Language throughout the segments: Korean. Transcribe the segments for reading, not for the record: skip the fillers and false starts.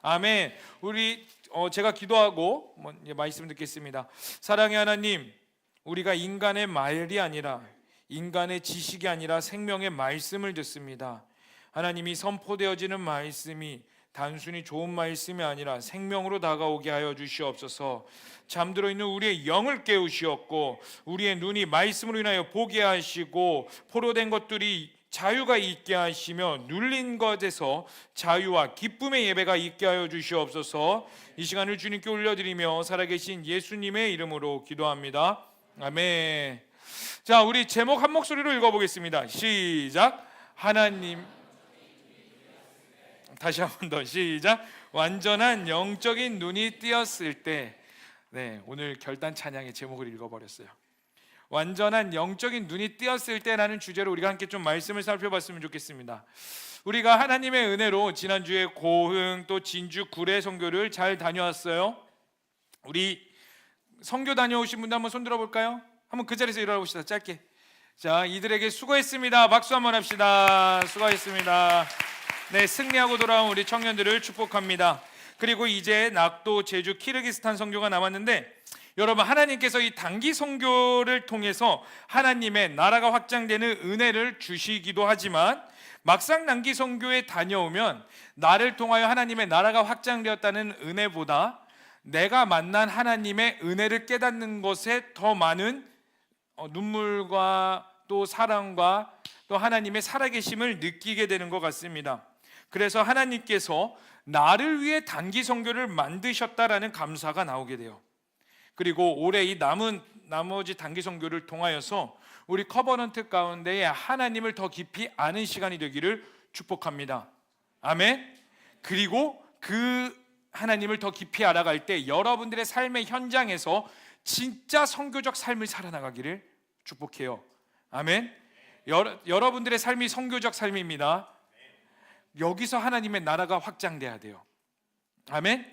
아멘. 우리 제가 기도하고 말씀 듣겠습니다. 사랑의 하나님, 우리가 인간의 말이 아니라 인간의 지식이 아니라 생명의 말씀을 듣습니다. 하나님이 선포되어지는 말씀이 단순히 좋은 말씀이 아니라 생명으로 다가오게 하여 주시옵소서. 잠들어 있는 우리의 영을 깨우시옵고 우리의 눈이 말씀으로 인하여 보게 하시고 포로된 것들이 자유가 있게 하시며 눌린 것에서 자유와 기쁨의 예배가 있게 하여 주시옵소서. 이 시간을 주님께 올려드리며 살아계신 예수님의 이름으로 기도합니다. 아멘. 자, 우리 제목 한 목소리로 읽어보겠습니다. 시작. 하나님. 다시 한 번 더 시작. 완전한 영적인 눈이 띄었을 때. 네, 오늘 결단 찬양의 제목을 읽어버렸어요. 완전한 영적인 눈이 띄었을 때라는 주제로 우리가 함께 좀 말씀을 살펴봤으면 좋겠습니다. 우리가 하나님의 은혜로 지난주에 고흥 또 진주 구례 선교를 잘 다녀왔어요. 우리 선교 다녀오신 분들 한번 손 들어볼까요? 한번 그 자리에서 일어나 봅시다. 짧게. 자, 이들에게 수고했습니다. 박수 한번 합시다. 수고하셨습니다. 네, 승리하고 돌아온 우리 청년들을 축복합니다. 그리고 이제 낙도, 제주, 키르기스탄 선교가 남았는데, 여러분, 하나님께서 이 단기 선교를 통해서 하나님의 나라가 확장되는 은혜를 주시기도 하지만, 막상 단기 선교에 다녀오면 나를 통하여 하나님의 나라가 확장되었다는 은혜보다 내가 만난 하나님의 은혜를 깨닫는 것에 더 많은 눈물과 또 사랑과 또 하나님의 살아계심을 느끼게 되는 것 같습니다. 그래서 하나님께서 나를 위해 단기 선교를 만드셨다라는 감사가 나오게 돼요. 그리고 올해 이 나머지 단기 선교를 통하여서 우리 커버넌트 가운데에 하나님을 더 깊이 아는 시간이 되기를 축복합니다. 아멘. 그리고 그 하나님을 더 깊이 알아갈 때 여러분들의 삶의 현장에서 진짜 선교적 삶을 살아나가기를 축복해요. 아멘. 여러분들의 삶이 선교적 삶입니다. 여기서 하나님의 나라가 확장돼야 돼요. 아멘.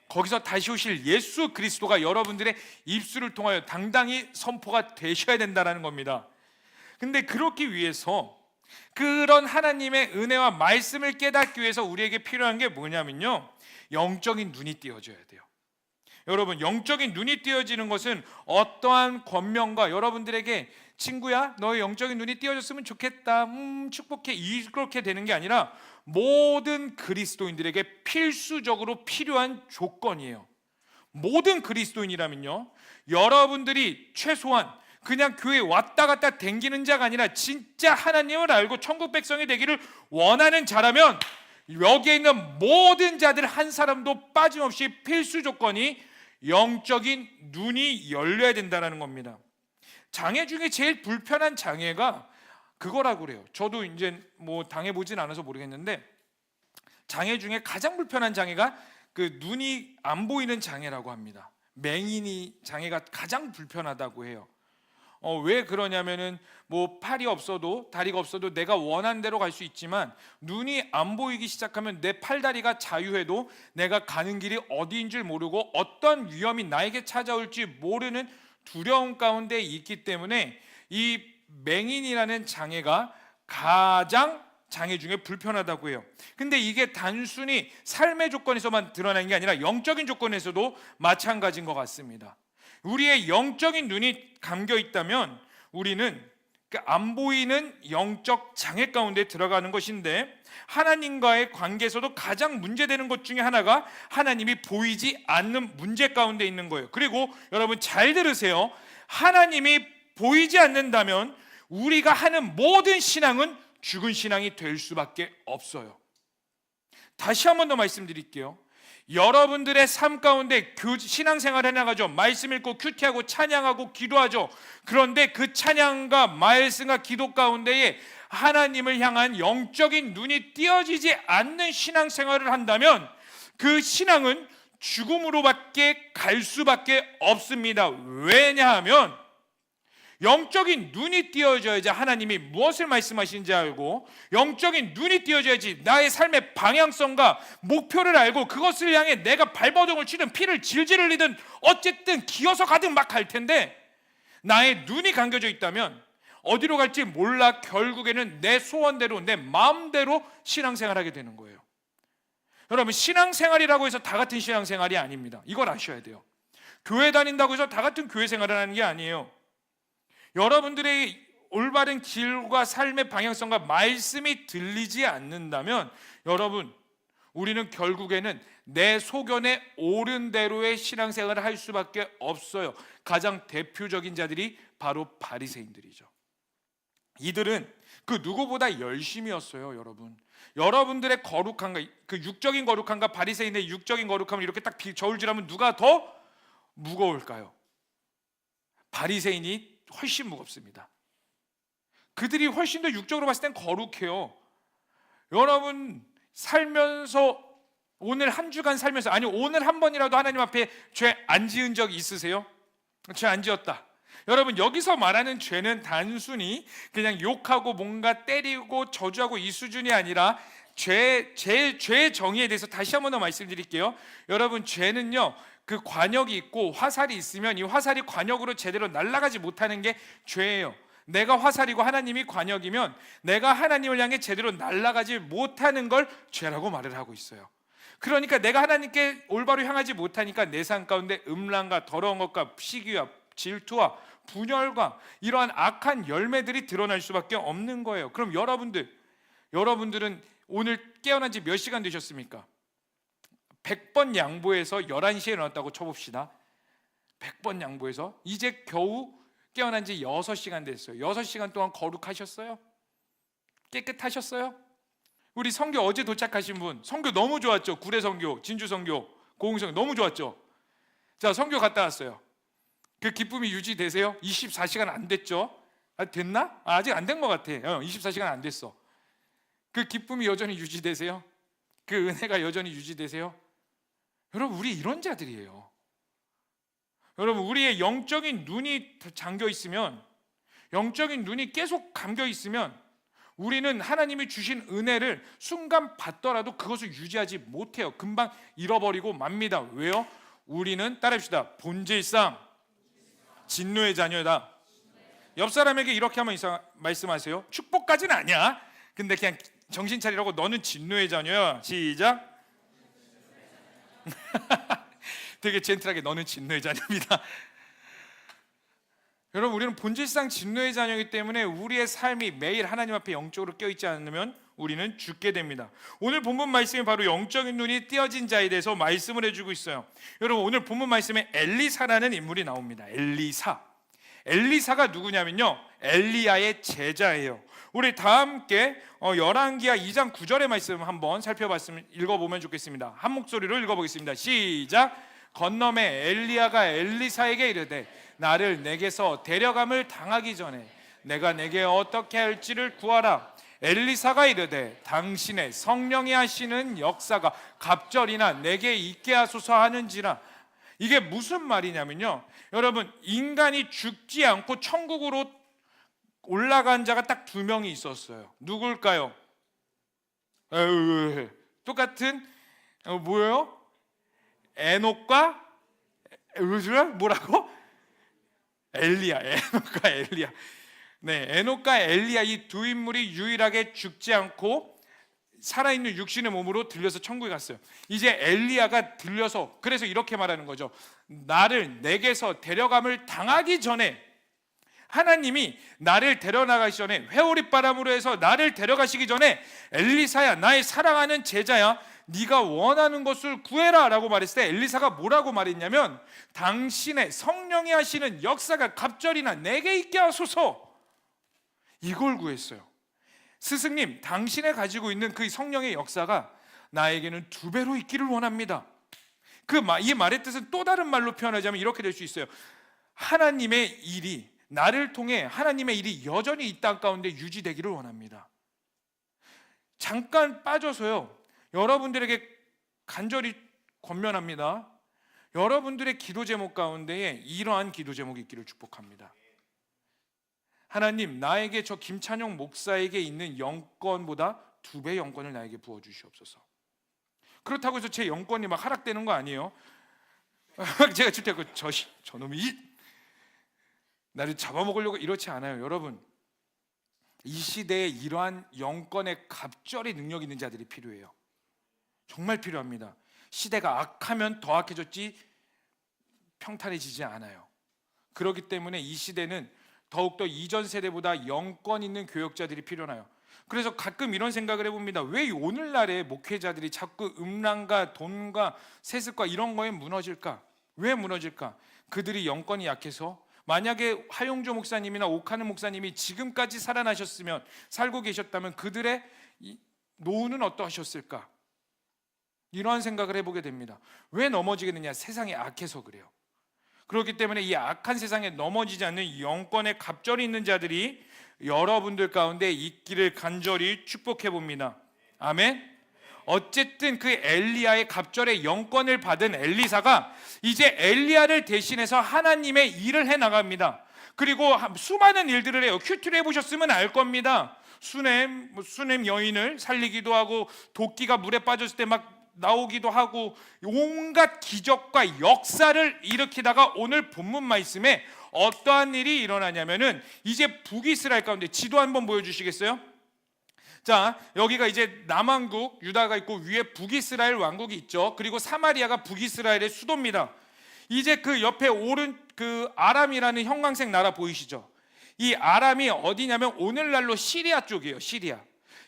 거기서 다시 오실 예수 그리스도가 여러분들의 입술을 통하여 당당히 선포가 되셔야 된다는 겁니다. 근데 그렇기 위해서 그런 하나님의 은혜와 말씀을 깨닫기 위해서 우리에게 필요한 게 뭐냐면요, 영적인 눈이 띄어져야 돼요. 여러분, 영적인 눈이 띄어지는 것은 어떠한 권면과 여러분들에게 친구야, 너의 영적인 눈이 띄어졌으면 좋겠다, 축복해, 이렇게 되는 게 아니라 모든 그리스도인들에게 필수적으로 필요한 조건이에요. 모든 그리스도인이라면요, 여러분들이 최소한 그냥 교회에 왔다 갔다 댕기는 자가 아니라 진짜 하나님을 알고 천국 백성이 되기를 원하는 자라면 여기에 있는 모든 자들 한 사람도 빠짐없이 필수 조건이 영적인 눈이 열려야 된다는 겁니다. 장애 중에 제일 불편한 장애가 그거라고 그래요. 저도 이제 당해보진 않아서 모르겠는데, 장애 중에 가장 불편한 장애가 그 눈이 안 보이는 장애라고 합니다. 맹인이 장애가 가장 불편하다고 해요. 왜 그러냐면은 팔이 없어도 다리가 없어도 내가 원하는 대로 갈 수 있지만 눈이 안 보이기 시작하면 내 팔다리가 자유해도 내가 가는 길이 어디인 줄 모르고 어떤 위험이 나에게 찾아올지 모르는 두려움 가운데 있기 때문에 이 맹인이라는 장애가 가장 장애 중에 불편하다고 해요. 근데 이게 단순히 삶의 조건에서만 드러나는 게 아니라 영적인 조건에서도 마찬가지인 것 같습니다. 우리의 영적인 눈이 감겨 있다면 우리는 안 보이는 영적 장애 가운데 들어가는 것인데, 하나님과의 관계에서도 가장 문제되는 것 중에 하나가 하나님이 보이지 않는 문제 가운데 있는 거예요. 그리고 여러분 잘 들으세요. 하나님이 보이지 않는다면 우리가 하는 모든 신앙은 죽은 신앙이 될 수밖에 없어요. 다시 한 번 더 말씀드릴게요. 여러분들의 삶 가운데 신앙생활을 해나가죠. 말씀 읽고 큐티하고 찬양하고 기도하죠. 그런데 그 찬양과 말씀과 기도 가운데에 하나님을 향한 영적인 눈이 띄어지지 않는 신앙생활을 한다면 그 신앙은 죽음으로밖에 갈 수밖에 없습니다. 왜냐하면 영적인 눈이 띄어져야지 하나님이 무엇을 말씀하시는지 알고, 영적인 눈이 띄어져야지 나의 삶의 방향성과 목표를 알고 그것을 향해 내가 발버둥을 치든 피를 질질 흘리든 어쨌든 기어서 가든 막 갈 텐데, 나의 눈이 감겨져 있다면 어디로 갈지 몰라 결국에는 내 소원대로 내 마음대로 신앙생활하게 되는 거예요. 여러분, 신앙생활이라고 해서 다 같은 신앙생활이 아닙니다. 이걸 아셔야 돼요. 교회 다닌다고 해서 다 같은 교회 생활을 하는 게 아니에요. 여러분들의 올바른 길과 삶의 방향성과 말씀이 들리지 않는다면 여러분, 우리는 결국에는 내 소견에 옳은 대로의 신앙생활을 할 수밖에 없어요. 가장 대표적인 자들이 바로 바리새인들이죠. 이들은 그 누구보다 열심이었어요. 여러분들의 거룩함과 그 육적인 거룩함과 바리새인의 육적인 거룩함을 이렇게 딱 저울질하면 누가 더 무거울까요? 바리새인이 훨씬 무겁습니다. 그들이 훨씬 더 육적으로 봤을 땐 거룩해요. 여러분, 살면서 오늘 한 주간 살면서, 아니 오늘 한 번이라도 하나님 앞에 죄 안 지은 적 있으세요? 죄 안 지었다. 여러분, 여기서 말하는 죄는 단순히 그냥 욕하고 뭔가 때리고 저주하고 이 수준이 아니라 죄의 정의에 대해서 다시 한 번 더 말씀드릴게요. 여러분, 죄는요, 그 관역이 있고 화살이 있으면 이 화살이 관역으로 제대로 날아가지 못하는 게 죄예요. 내가 화살이고 하나님이 관역이면 내가 하나님을 향해 제대로 날아가지 못하는 걸 죄라고 말을 하고 있어요. 그러니까 내가 하나님께 올바로 향하지 못하니까 내 삶 가운데 음란과 더러운 것과 시기와 질투와 분열과 이러한 악한 열매들이 드러날 수밖에 없는 거예요. 그럼 여러분들은 오늘 깨어난 지 몇 시간 되셨습니까? 100번 양보해서 11시에 일어났다고 쳐봅시다. 100번 양보해서 이제 겨우 깨어난 지 6시간 됐어요. 6시간 동안 거룩하셨어요? 깨끗하셨어요? 우리 선교 어제 도착하신 분, 선교 너무 좋았죠? 구례 선교, 진주 선교, 고흥 선교 너무 좋았죠? 자, 선교 갔다 왔어요. 그 기쁨이 유지되세요? 24시간 안 됐죠? 됐나? 아직 안 된 것 같아. 24시간 안 됐어. 그 기쁨이 여전히 유지되세요? 그 은혜가 여전히 유지되세요? 여러분, 우리 이런 자들이에요. 여러분, 우리의 영적인 눈이 잠겨 있으면, 영적인 눈이 계속 감겨 있으면 우리는 하나님이 주신 은혜를 순간 받더라도 그것을 유지하지 못해요. 금방 잃어버리고 맙니다. 왜요? 우리는 따라합시다. 본질상 진노의 자녀다. 옆 사람에게 이렇게 한번 말씀하세요. 축복까지는 아니야. 근데 그냥 정신 차리라고, 너는 진노의 자녀야. 시작. 되게 젠틀하게, 너는 진노의 자녀입니다. 여러분, 우리는 본질상 진노의 자녀이기 때문에 우리의 삶이 매일 하나님 앞에 영적으로 껴있지 않으면 우리는 죽게 됩니다. 오늘 본문 말씀이 바로 영적인 눈이 띄어진 자에 대해서 말씀을 해주고 있어요. 여러분, 오늘 본문 말씀에 엘리사라는 인물이 나옵니다. 엘리사가 누구냐면요, 엘리야의 제자예요. 우리 다 함께 열왕기하 2장 9절의 말씀 한번 읽어보면 좋겠습니다. 한 목소리로 읽어보겠습니다. 시작. 건너매 엘리야가 엘리사에게 이르되 나를 내게서 데려감을 당하기 전에 내가 내게 어떻게 할지를 구하라. 엘리사가 이르되 당신의 성령이 하시는 역사가 갑절이나 내게 있게 하소서 하는지라. 이게 무슨 말이냐면요, 여러분, 인간이 죽지 않고 천국으로 올라간 자가 딱 2명이 있었어요. 누굴까요? 똑같은 뭐예요? 에녹과 뭐라고? 에녹과 엘리야. 네, 에녹과 엘리야, 이 두 인물이 유일하게 죽지 않고 살아있는 육신의 몸으로 들려서 천국에 갔어요. 이제 엘리야가 들려서, 그래서 이렇게 말하는 거죠. 나를 내게서 데려감을 당하기 전에, 하나님이 나를 데려나가기 전에, 회오릿바람으로 해서 나를 데려가시기 전에, 엘리사야, 나의 사랑하는 제자야, 네가 원하는 것을 구해라 라고 말했을 때 엘리사가 뭐라고 말했냐면, 당신의 성령이 하시는 역사가 갑절이나 내게 있게 하소서, 이걸 구했어요. 스승님, 당신이 가지고 있는 그 성령의 역사가 나에게는 2배로 있기를 원합니다. 이 말의 뜻은 또 다른 말로 표현하자면 이렇게 될 수 있어요. 하나님의 일이, 나를 통해 하나님의 일이 여전히 이 땅 가운데 유지되기를 원합니다. 잠깐 빠져서요, 여러분들에게 간절히 권면합니다. 여러분들의 기도 제목 가운데에 이러한 기도 제목이 있기를 축복합니다. 하나님, 나에게 저 김찬영 목사에게 있는 영권보다 2배 영권을 나에게 부어주시옵소서. 그렇다고 해서 제 영권이 막 하락되는 거 아니에요. 제가 줄 때 저놈이 나를 잡아먹으려고 이렇지 않아요. 여러분, 이 시대에 이러한 영권의 갑절의 능력 있는 자들이 필요해요. 정말 필요합니다. 시대가 악하면 더 악해졌지 평탄해지지 않아요. 그렇기 때문에 이 시대는 더욱더 이전 세대보다 영권 있는 교역자들이 필요나요. 그래서 가끔 이런 생각을 해봅니다. 왜 오늘날의 목회자들이 자꾸 음란과 돈과 세습과 이런 거에 무너질까? 왜 무너질까? 그들이 영권이 약해서, 만약에 하용조 목사님이나 오카는 목사님이 지금까지 살아나셨으면, 살고 계셨다면 그들의 노후는 어떠하셨을까? 이러한 생각을 해보게 됩니다. 왜 넘어지겠느냐? 세상이 악해서 그래요. 그렇기 때문에 이 악한 세상에 넘어지지 않는 영권에 갑절이 있는 자들이 여러분들 가운데 있기를 간절히 축복해 봅니다. 아멘. 어쨌든 그 엘리야의 갑절의 영권을 받은 엘리사가 이제 엘리야를 대신해서 하나님의 일을 해 나갑니다. 그리고 수많은 일들을 해요. 큐티를 해보셨으면 알 겁니다. 수넴 여인을 살리기도 하고, 도끼가 물에 빠졌을 때 막 나오기도 하고, 온갖 기적과 역사를 일으키다가 오늘 본문 말씀에 어떠한 일이 일어나냐면은, 이제 북이스라엘 가운데 지도 한번 보여주시겠어요? 자, 여기가 이제 남왕국 유다가 있고 위에 북이스라엘 왕국이 있죠. 그리고 사마리아가 북이스라엘의 수도입니다. 이제 그 옆에 오른 그 아람이라는 형광색 나라 보이시죠? 이 아람이 어디냐면 오늘날로 시리아 쪽이에요. 시리아.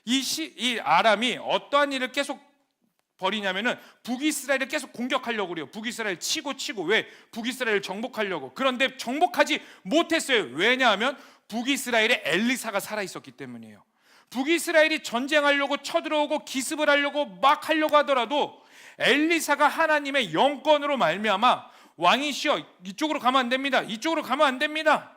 이 아람이 어떠한 일을 계속 벌이냐면은 북이스라엘을 계속 공격하려고 그래요. 북이스라엘 치고 왜? 북이스라엘을 정복하려고. 그런데 정복하지 못했어요. 왜냐하면 북이스라엘에 엘리사가 살아있었기 때문이에요. 북이스라엘이 전쟁하려고 쳐들어오고 기습을 하려고 막 하려고 하더라도 엘리사가 하나님의 영권으로 말미암아, 왕이시여 이쪽으로 가면 안 됩니다, 이쪽으로 가면 안 됩니다,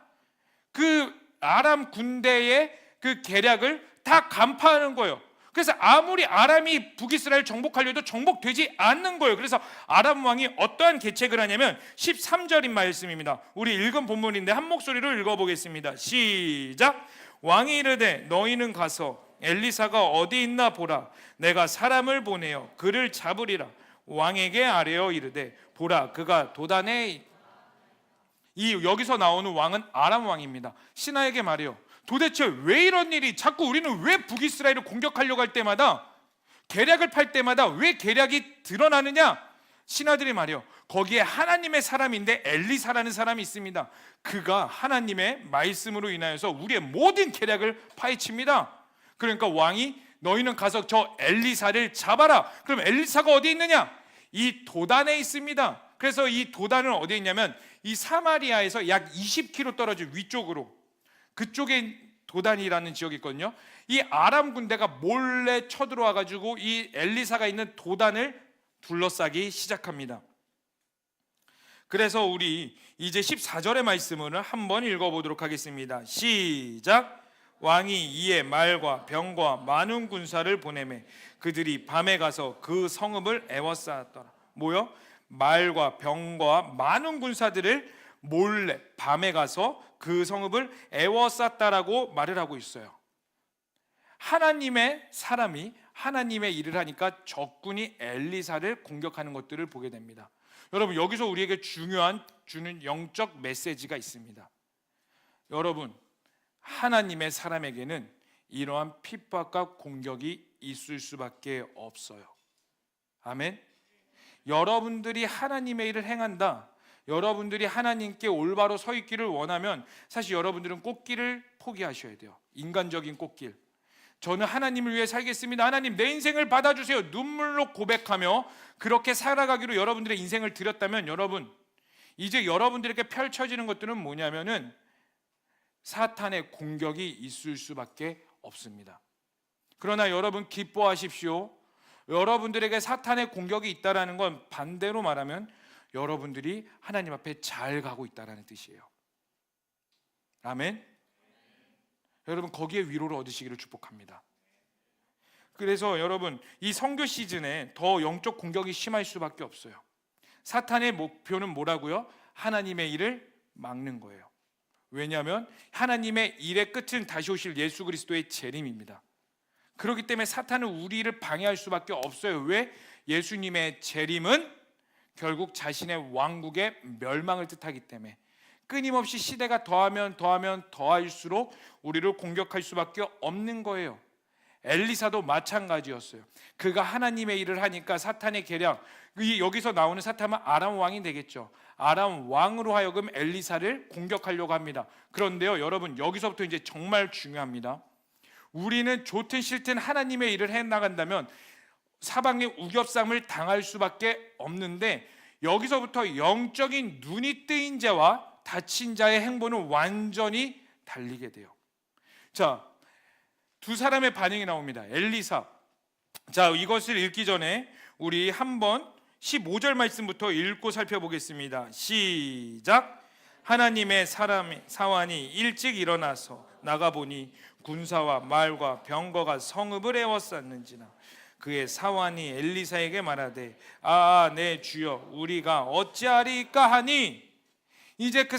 그 아람 군대의 그 계략을 다 간파하는 거예요. 그래서 아무리 아람이 북이스라엘 정복하려도 정복되지 않는 거예요. 그래서 아람 왕이 어떠한 계책을 하냐면 13절인 말씀입니다. 우리 읽은 본문인데 한 목소리로 읽어보겠습니다. 시작. 왕이 이르되 너희는 가서 엘리사가 어디 있나 보라. 내가 사람을 보내어 그를 잡으리라. 왕에게 아뢰어 이르되 보라 그가 도단에. 여기서 나오는 왕은 아람 왕입니다. 신하에게 말해요. 도대체 왜 이런 일이, 자꾸 우리는 왜 북이스라엘을 공격하려고 할 때마다, 계략을 팔 때마다 왜 계략이 드러나느냐? 신하들이 말해요. 거기에 하나님의 사람인데 엘리사라는 사람이 있습니다. 그가 하나님의 말씀으로 인하여서 우리의 모든 계략을 파헤칩니다. 그러니까 왕이 너희는 가서 저 엘리사를 잡아라. 그럼 엘리사가 어디 있느냐? 이 도단에 있습니다. 그래서 이 도단은 어디에 있냐면 이 사마리아에서 약 20km 떨어진 위쪽으로, 그쪽에 도단이라는 지역이 있거든요. 이 아람 군대가 몰래 쳐들어와 가지고 이 엘리사가 있는 도단을 둘러싸기 시작합니다. 그래서 우리 이제 14절의 말씀을 한번 읽어보도록 하겠습니다. 시작. 왕이 이에 말과 병과 많은 군사를 보내매 그들이 밤에 가서 그 성읍을 에워싸았더라. 뭐요? 말과 병과 많은 군사들을 몰래 밤에 가서 그 성읍을 에워쌌다라고 말을 하고 있어요. 하나님의 사람이 하나님의 일을 하니까 적군이 엘리사를 공격하는 것들을 보게 됩니다. 여러분, 여기서 우리에게 주는 영적 메시지가 있습니다. 여러분, 하나님의 사람에게는 이러한 핍박과 공격이 있을 수밖에 없어요. 아멘. 여러분들이 하나님의 일을 행한다, 여러분들이 하나님께 올바로 서 있기를 원하면 사실 여러분들은 꽃길을 포기하셔야 돼요. 인간적인 꽃길. 저는 하나님을 위해 살겠습니다, 하나님 내 인생을 받아주세요, 눈물로 고백하며 그렇게 살아가기로 여러분들의 인생을 드렸다면, 여러분 이제 여러분들에게 펼쳐지는 것들은 뭐냐면은 사탄의 공격이 있을 수밖에 없습니다. 그러나 여러분 기뻐하십시오. 여러분들에게 사탄의 공격이 있다라는 건 반대로 말하면 여러분들이 하나님 앞에 잘 가고 있다라는 뜻이에요. 아멘. 여러분 거기에 위로를 얻으시기를 축복합니다. 그래서 여러분 이 선교 시즌에 더 영적 공격이 심할 수밖에 없어요. 사탄의 목표는 뭐라고요? 하나님의 일을 막는 거예요. 왜냐하면 하나님의 일의 끝은 다시 오실 예수 그리스도의 재림입니다. 그렇기 때문에 사탄은 우리 일을 방해할 수밖에 없어요. 왜? 예수님의 재림은 결국 자신의 왕국의 멸망을 뜻하기 때문에 끊임없이 시대가 더하면 더할수록 우리를 공격할 수밖에 없는 거예요. 엘리사도 마찬가지였어요. 그가 하나님의 일을 하니까 사탄의 계략, 여기서 나오는 사탄은 아람 왕이 되겠죠. 아람 왕으로 하여금 엘리사를 공격하려고 합니다. 그런데요, 여러분, 여기서부터 이제 정말 중요합니다. 우리는 좋든 싫든 하나님의 일을 해나간다면 사방의 우겹삼을 당할 수밖에 없는데, 여기서부터 영적인 눈이 뜨인 자와 다친 자의 행보는 완전히 달리게 돼요. 자, 두 사람의 반응이 나옵니다. 엘리사. 자, 이것을 읽기 전에 우리 한번 15절 말씀부터 읽고 살펴보겠습니다. 시작. 하나님의 사환이 일찍 일어나서 나가보니 군사와 말과 병거가 성읍을 에워쌌는지나 그의 사환이 엘리사에게 말하되 내 주여 우리가 어찌하리까 하니. 이제 그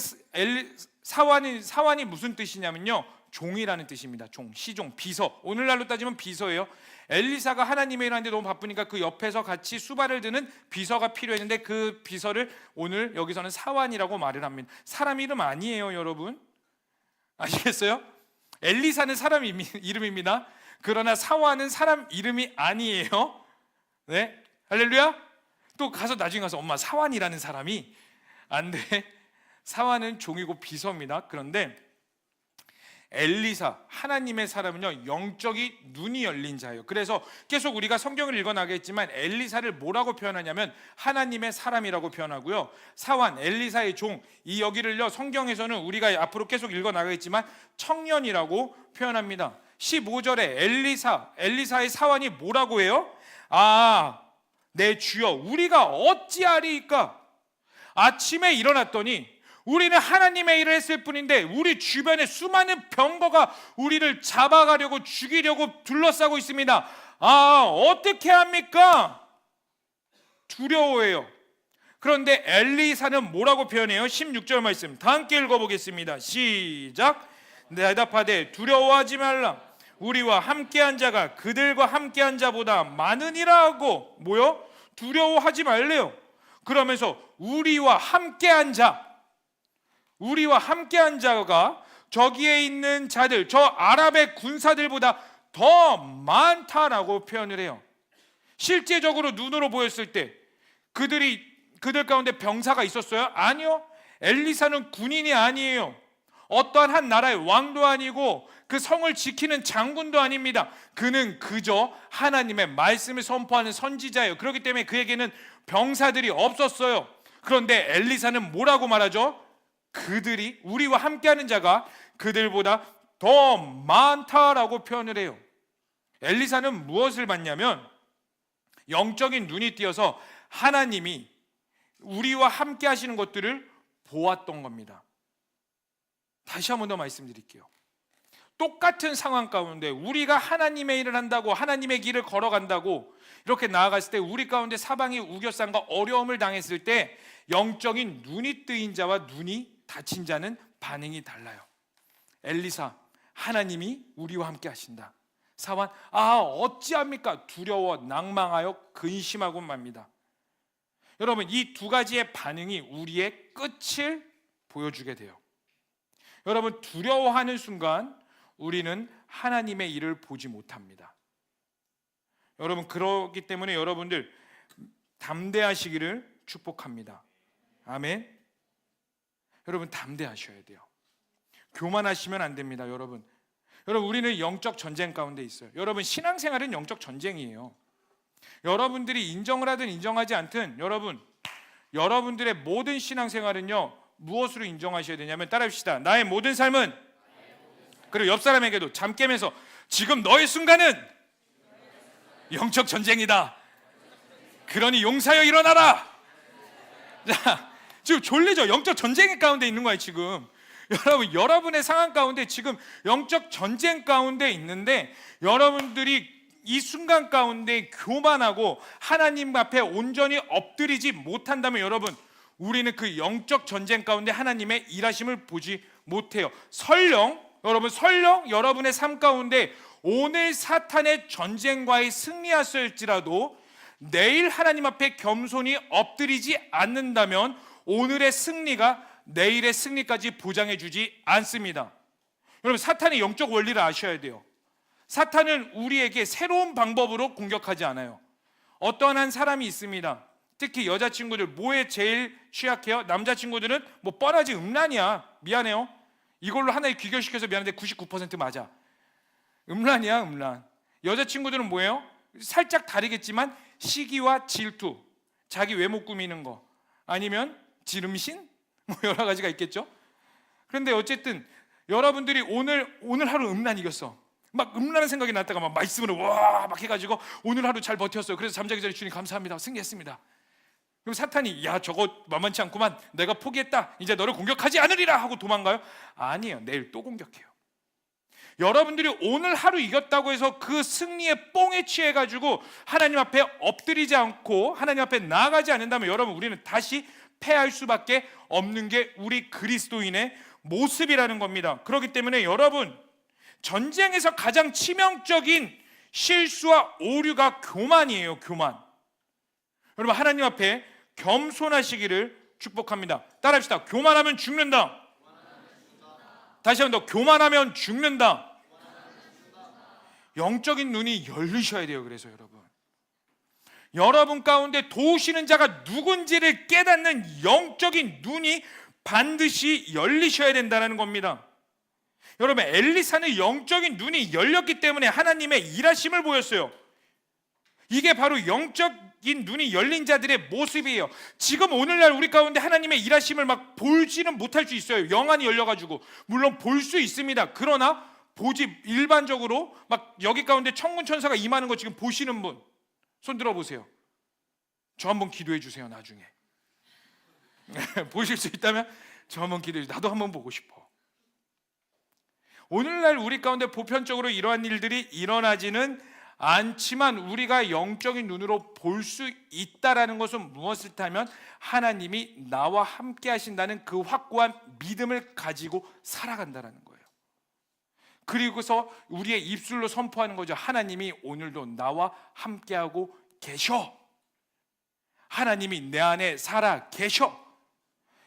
사환이 무슨 뜻이냐면요, 종이라는 뜻입니다. 종, 시종, 비서. 오늘날로 따지면 비서예요. 엘리사가 하나님의 일 하는데 너무 바쁘니까 그 옆에서 같이 수발을 드는 비서가 필요했는데 그 비서를 오늘 여기서는 사환이라고 말을 합니다. 사람 이름 아니에요, 여러분. 아시겠어요? 엘리사는 사람 이름입니다. 그러나 사환은 사람 이름이 아니에요. 네, 할렐루야. 또 가서 나중에 가서 엄마 사환이라는 사람이 안 돼. 사환은 종이고 비서입니다. 그런데 엘리사, 하나님의 사람은요, 영적인 눈이 열린 자예요. 그래서 계속 우리가 성경을 읽어나가겠지만 엘리사를 뭐라고 표현하냐면 하나님의 사람이라고 표현하고요, 사환, 엘리사의 종, 이 여기를요 성경에서는 우리가 앞으로 계속 읽어나가겠지만 청년이라고 표현합니다. 15절에 엘리사의 사환이 뭐라고 해요? 내 주여 우리가 어찌하리이까. 아침에 일어났더니 우리는 하나님의 일을 했을 뿐인데 우리 주변에 수많은 병거가 우리를 잡아가려고 죽이려고 둘러싸고 있습니다. 어떻게 합니까? 두려워해요. 그런데 엘리사는 뭐라고 표현해요? 16절 말씀 다 함께 읽어보겠습니다. 시작. 대답하되 두려워하지 말라. 우리와 함께한 자가 그들과 함께한 자보다 많으니라 하고, 뭐요? 두려워하지 말래요. 그러면서 우리와 함께한 자가 저기에 있는 자들, 저 아랍의 군사들보다 더 많다라고 표현을 해요. 실제적으로 눈으로 보였을 때 그들 가운데 병사가 있었어요? 아니요. 엘리사는 군인이 아니에요. 어떠한 한 나라의 왕도 아니고 그 성을 지키는 장군도 아닙니다. 그는 그저 하나님의 말씀을 선포하는 선지자예요. 그렇기 때문에 그에게는 병사들이 없었어요. 그런데 엘리사는 뭐라고 말하죠? 그들이, 우리와 함께하는 자가 그들보다 더 많다라고 표현을 해요. 엘리사는 무엇을 봤냐면 영적인 눈이 띄어서 하나님이 우리와 함께 하시는 것들을 보았던 겁니다. 다시 한 번 더 말씀드릴게요. 똑같은 상황 가운데 우리가 하나님의 일을 한다고, 하나님의 길을 걸어간다고 이렇게 나아갔을 때 우리 가운데 사방이 우겨쌈과 어려움을 당했을 때 영적인 눈이 뜨인 자와 눈이 닫힌 자는 반응이 달라요. 엘리사, 하나님이 우리와 함께 하신다. 사환, 어찌합니까? 두려워 낭망하여 근심하고 맙니다. 여러분, 이 두 가지의 반응이 우리의 끝을 보여주게 돼요. 여러분, 두려워하는 순간 우리는 하나님의 일을 보지 못합니다. 여러분, 그렇기 때문에 여러분들 담대하시기를 축복합니다. 아멘. 여러분, 담대하셔야 돼요. 교만하시면 안 됩니다. 여러분, 우리는 영적 전쟁 가운데 있어요. 여러분, 신앙생활은 영적 전쟁이에요. 여러분들이 인정을 하든 인정하지 않든 여러분들의 모든 신앙생활은요, 무엇으로 인정하셔야 되냐면, 따라합시다. 나의 모든 삶은, 그리고 옆 사람에게도 잠 깨면서 지금 너의 순간은 영적 전쟁이다. 그러니 용사여 일어나라. 자, 지금 졸리죠? 영적 전쟁 가운데 있는 거예요 지금. 여러분의 상황 가운데 지금 영적 전쟁 가운데 있는데, 여러분들이 이 순간 가운데 교만하고 하나님 앞에 온전히 엎드리지 못한다면 여러분, 우리는 그 영적 전쟁 가운데 하나님의 일하심을 보지 못해요. 설령 여러분의 삶 가운데 오늘 사탄의 전쟁과의 승리하였을지라도 내일 하나님 앞에 겸손히 엎드리지 않는다면 오늘의 승리가 내일의 승리까지 보장해 주지 않습니다. 여러분, 사탄의 영적 원리를 아셔야 돼요. 사탄은 우리에게 새로운 방법으로 공격하지 않아요. 어떠한 한 사람이 있습니다. 특히 여자친구들 뭐에 제일 취약해요? 남자친구들은 뭐 뻔하지 음란이야. 미안해요. 이걸로 하나에 귀결시켜서 미안한데 99% 맞아. 음란이야, 음란. 여자친구들은 뭐예요? 살짝 다르겠지만 시기와 질투, 자기 외모 꾸미는 거, 아니면 지름신? 뭐 여러 가지가 있겠죠. 그런데 어쨌든 여러분들이 오늘 하루 음란 이겼어. 막 음란한 생각이 났다가 막 말씀으로 와 막 해가지고 오늘 하루 잘 버텼어요. 그래서 잠자기 전에 주님 감사합니다. 승리했습니다. 그럼 사탄이 야 저거 만만치 않구만. 내가 포기했다. 이제 너를 공격하지 않으리라 하고 도망가요? 아니에요. 내일 또 공격해요. 여러분들이 오늘 하루 이겼다고 해서 그 승리의 뽕에 취해가지고 하나님 앞에 엎드리지 않고 하나님 앞에 나아가지 않는다면 여러분 우리는 다시 패할 수밖에 없는 게 우리 그리스도인의 모습이라는 겁니다. 그렇기 때문에 여러분 전쟁에서 가장 치명적인 실수와 오류가 교만이에요. 교만. 여러분 하나님 앞에 겸손하시기를 축복합니다. 따라합시다. 교만하면 죽는다. 다시 한 번 더. 교만하면 죽는다. 영적인 눈이 열리셔야 돼요. 그래서 여러분 가운데 도우시는 자가 누군지를 깨닫는 영적인 눈이 반드시 열리셔야 된다는 겁니다. 여러분 엘리사는 영적인 눈이 열렸기 때문에 하나님의 일하심을 보였어요. 이게 바로 영적인 눈이 열린 자들의 모습이에요. 지금 오늘날 우리 가운데 하나님의 일하심을 막 보지는 못할 수 있어요. 영안이 열려가지고 물론 볼 수 있습니다. 그러나 보지 일반적으로 막 여기 가운데 천군 천사가 임하는 거 지금 보시는 분 손 들어보세요. 저 한번 기도해 주세요. 나중에 보실 수 있다면 저 한번 기도해 주세요. 나도 한번 보고 싶어. 오늘날 우리 가운데 보편적으로 이러한 일들이 일어나지는 않지만 우리가 영적인 눈으로 볼 수 있다라는 것은 무엇을 타면 하나님이 나와 함께 하신다는 그 확고한 믿음을 가지고 살아간다는 거예요. 그리고서 우리의 입술로 선포하는 거죠. 하나님이 오늘도 나와 함께하고 계셔. 하나님이 내 안에 살아 계셔.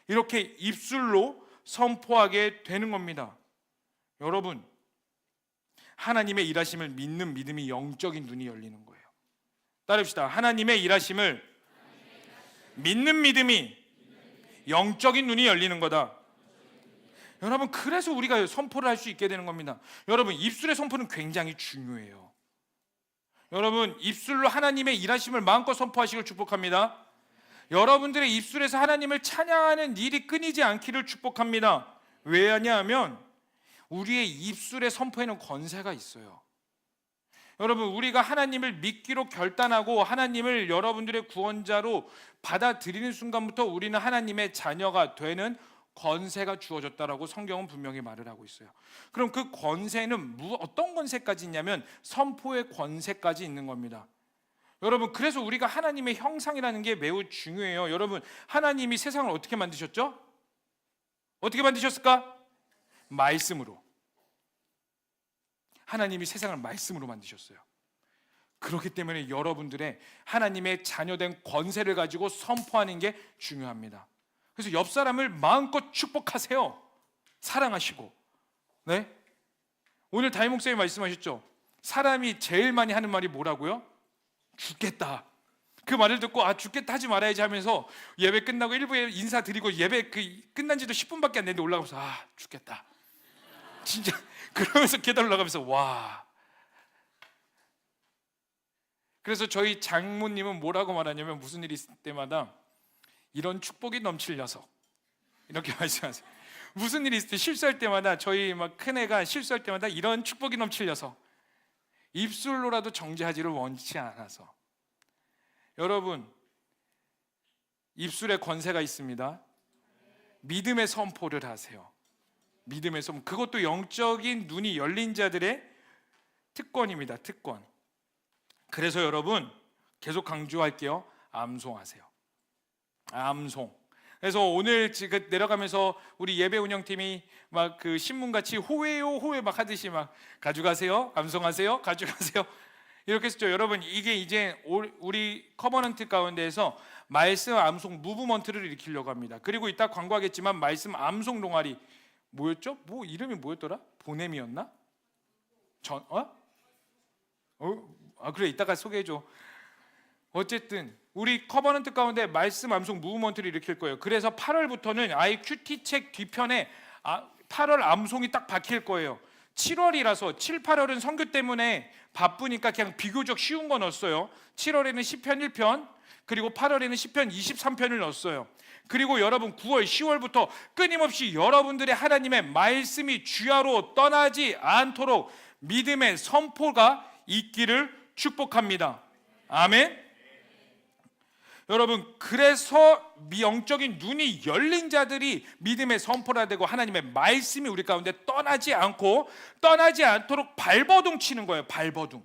이렇게 입술로 선포하게 되는 겁니다. 여러분 하나님의 일하심을 믿는 믿음이 영적인 눈이 열리는 거예요. 따릅시다. 하나님의 일하심을 믿는 믿음이 영적인 눈이 열리는 거다. 여러분 그래서 우리가 선포를 할 수 있게 되는 겁니다. 여러분 입술의 선포는 굉장히 중요해요. 여러분 입술로 하나님의 일하심을 마음껏 선포하시길 축복합니다. 여러분들의 입술에서 하나님을 찬양하는 일이 끊이지 않기를 축복합니다. 왜냐하면 우리의 입술의 선포에는 권세가 있어요. 여러분 우리가 하나님을 믿기로 결단하고 하나님을 여러분들의 구원자로 받아들이는 순간부터 우리는 하나님의 자녀가 되는 권세가 주어졌다라고 성경은 분명히 말을 하고 있어요. 그럼 그 권세는 어떤 권세까지 있냐면 선포의 권세까지 있는 겁니다. 여러분 그래서 우리가 하나님의 형상이라는 게 매우 중요해요. 여러분 하나님이 세상을 어떻게 만드셨죠? 어떻게 만드셨을까? 말씀으로. 하나님이 세상을 말씀으로 만드셨어요. 그렇기 때문에 여러분들의 하나님의 자녀된 권세를 가지고 선포하는 게 중요합니다. 그래서 옆 사람을 마음껏 축복하세요. 사랑하시고. 네? 오늘 담임 목사님이 말씀하셨죠. 사람이 제일 많이 하는 말이 뭐라고요? 죽겠다. 그 말을 듣고 죽겠다 하지 말아야지 하면서 예배 끝나고 일부에 인사드리고 예배 끝난 지도 10분밖에 안 됐는데 올라가면서 죽겠다. 진짜 그러면서 계단 올라가면서 와. 그래서 저희 장모님은 뭐라고 말하냐면 무슨 일이 있을 때마다 이런 축복이 넘칠 녀석 이렇게 말씀하세요. 무슨 일이 있을 때 실수할 때마다 저희 막 큰애가 실수할 때마다 이런 축복이 넘칠 녀석. 입술로라도 정죄하지를 원치 않아서. 여러분 입술에 권세가 있습니다. 믿음의 선포를 하세요. 믿음의 선포. 그것도 영적인 눈이 열린 자들의 특권입니다. 특권. 그래서 여러분 계속 강조할게요. 암송하세요. 암송. 그래서 오늘 지금 내려가면서 우리 예배 운영팀이 막 그 신문같이 호회요 호회 막 하듯이 막 가져가세요, 암송하세요, 가져가세요 이렇게 했죠. 여러분 이게 이제 우리 커버넌트 가운데에서 말씀 암송 무브먼트를 일으키려고 합니다. 그리고 이따 광고하겠지만 말씀 암송 동아리 뭐였죠? 뭐 이름이 뭐였더라? 보냄이었나? 그래, 이따가 소개해줘. 어쨌든 우리 커버넌트 가운데 말씀 암송 무브먼트를 일으킬 거예요. 그래서 8월부터는 아예 큐티책 뒤편에 8월 암송이 딱 박힐 거예요. 7월이라서 7, 8월은 선교 때문에 바쁘니까 그냥 비교적 쉬운 거 넣었어요. 7월에는 시편 1편, 그리고 8월에는 시편 23편을 넣었어요. 그리고 여러분 9월, 10월부터 끊임없이 여러분들의 하나님의 말씀이 주야로 떠나지 않도록 믿음의 선포가 있기를 축복합니다. 아멘. 여러분, 그래서 영적인 눈이 열린 자들이 믿음의 선포라 되고 하나님의 말씀이 우리 가운데 떠나지 않도록 발버둥 치는 거예요. 발버둥.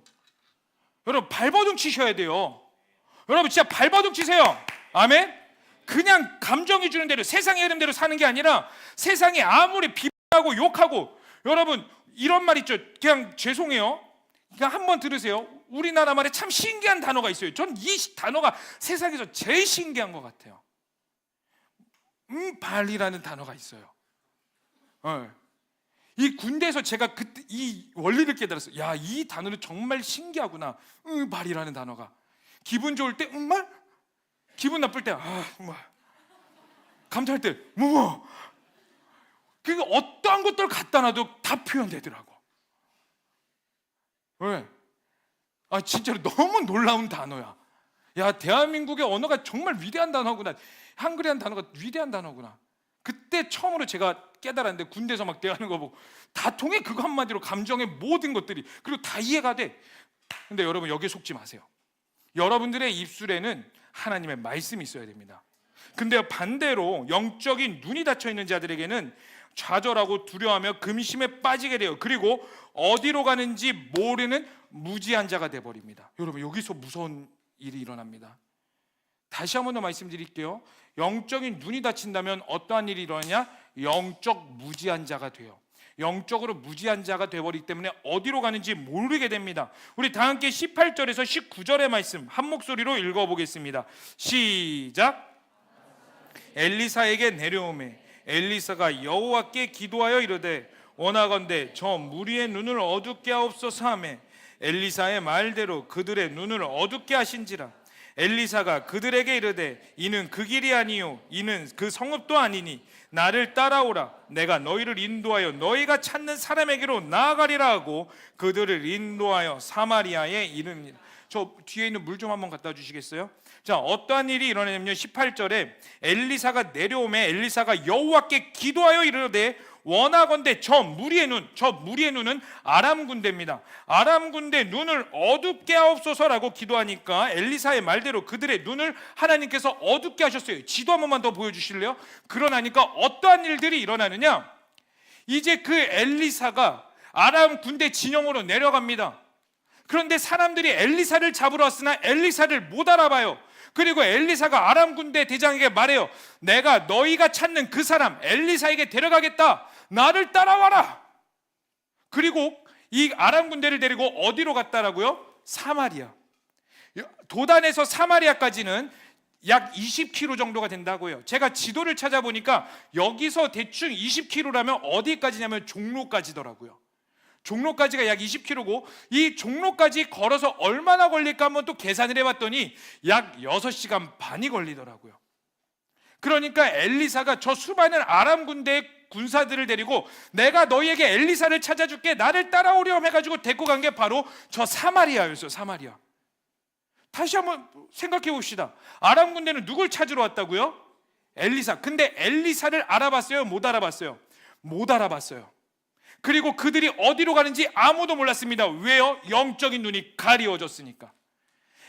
여러분, 발버둥 치셔야 돼요. 여러분, 진짜 발버둥 치세요. 아멘. 그냥 감정이 주는 대로, 세상의 흐름대로 사는 게 아니라 세상이 아무리 비판하고 욕하고, 여러분 이런 말 있죠. 그냥 죄송해요, 그냥 한번 들으세요. 우리나라 말에 참 신기한 단어가 있어요. 전 이 단어가 세상에서 제일 신기한 것 같아요. 발이라는 단어가 있어요. 이 군대에서 제가 그때 이 원리를 깨달았어요. 야, 이 단어는 정말 신기하구나. 발이라는 단어가. 기분 좋을 때 말, 기분 나쁠 때 감사할 때 뭐. 그게 어떠한 것들 갖다 놔도 다 표현되더라고. 왜? 진짜로 너무 놀라운 단어야. 야, 대한민국의 언어가 정말 위대한 단어구나. 한글이라는 단어가 위대한 단어구나. 그때 처음으로 제가 깨달았는데, 군대에서 막 대하는 거 보고 다 통해. 그거 한마디로 감정의 모든 것들이. 그리고 다 이해가 돼. 근데 여러분, 여기에 속지 마세요. 여러분들의 입술에는 하나님의 말씀이 있어야 됩니다. 근데 반대로 영적인 눈이 닫혀 있는 자들에게는 좌절하고 두려워하며 근심에 빠지게 돼요. 그리고 어디로 가는지 모르는 무지한 자가 돼버립니다. 여러분, 여기서 무서운 일이 일어납니다. 다시 한 번 더 말씀드릴게요. 영적인 눈이 닫힌다면 어떠한 일이 일어나냐? 영적 무지한 자가 돼요. 영적으로 무지한 자가 되어버리기 때문에 어디로 가는지 모르게 됩니다. 우리 다 함께 18절에서 19절의 말씀 한 목소리로 읽어보겠습니다. 시작. 엘리사에게 내려오매 엘리사가 여호와께 기도하여 이르되 원하건대 저 무리의 눈을 어둡게 하옵소서 하매 엘리사의 말대로 그들의 눈을 어둡게 하신지라. 엘리사가 그들에게 이르되 이는 그 길이 아니요 이는 그 성읍도 아니니 나를 따라오라. 내가 너희를 인도하여 너희가 찾는 사람에게로 나아가리라 하고 그들을 인도하여 사마리아에 이르니라. 저 뒤에 있는 물 좀 한번 갖다 주시겠어요? 자, 어떠한 일이 일어나냐면요, 18절에 엘리사가 내려오매 엘리사가 여호와께 기도하여 이르되 원하건대 저 무리의 눈은 아람 군대입니다. 아람 군대 눈을 어둡게 하옵소서라고 기도하니까 엘리사의 말대로 그들의 눈을 하나님께서 어둡게 하셨어요. 지도 한 번만 더 보여주실래요? 그러나니까 어떠한 일들이 일어나느냐, 이제 그 엘리사가 아람 군대 진영으로 내려갑니다. 그런데 사람들이 엘리사를 잡으러 왔으나 엘리사를 못 알아봐요. 그리고 엘리사가 아람 군대 대장에게 말해요. 내가 너희가 찾는 그 사람 엘리사에게 데려가겠다. 나를 따라와라. 그리고 이 아람 군대를 데리고 어디로 갔다라고요? 사마리아. 도단에서 사마리아까지는 약 20km 정도가 된다고요. 제가 지도를 찾아보니까 여기서 대충 20km라면 어디까지냐면 종로까지더라고요. 종로까지가 약 20km고 이 종로까지 걸어서 얼마나 걸릴까 한번 또 계산을 해봤더니 약 6시간 반이 걸리더라고요. 그러니까 엘리사가 저 수많은 아람 군대의 군사들을 데리고 내가 너희에게 엘리사를 찾아줄게, 나를 따라오렴 해가지고 데리고 간 게 바로 저 사마리아였어요. 사마리아. 다시 한번 생각해 봅시다. 아람 군대는 누굴 찾으러 왔다고요? 엘리사. 근데 엘리사를 알아봤어요? 못 알아봤어요? 못 알아봤어요. 그리고 그들이 어디로 가는지 아무도 몰랐습니다. 왜요? 영적인 눈이 가리워졌으니까.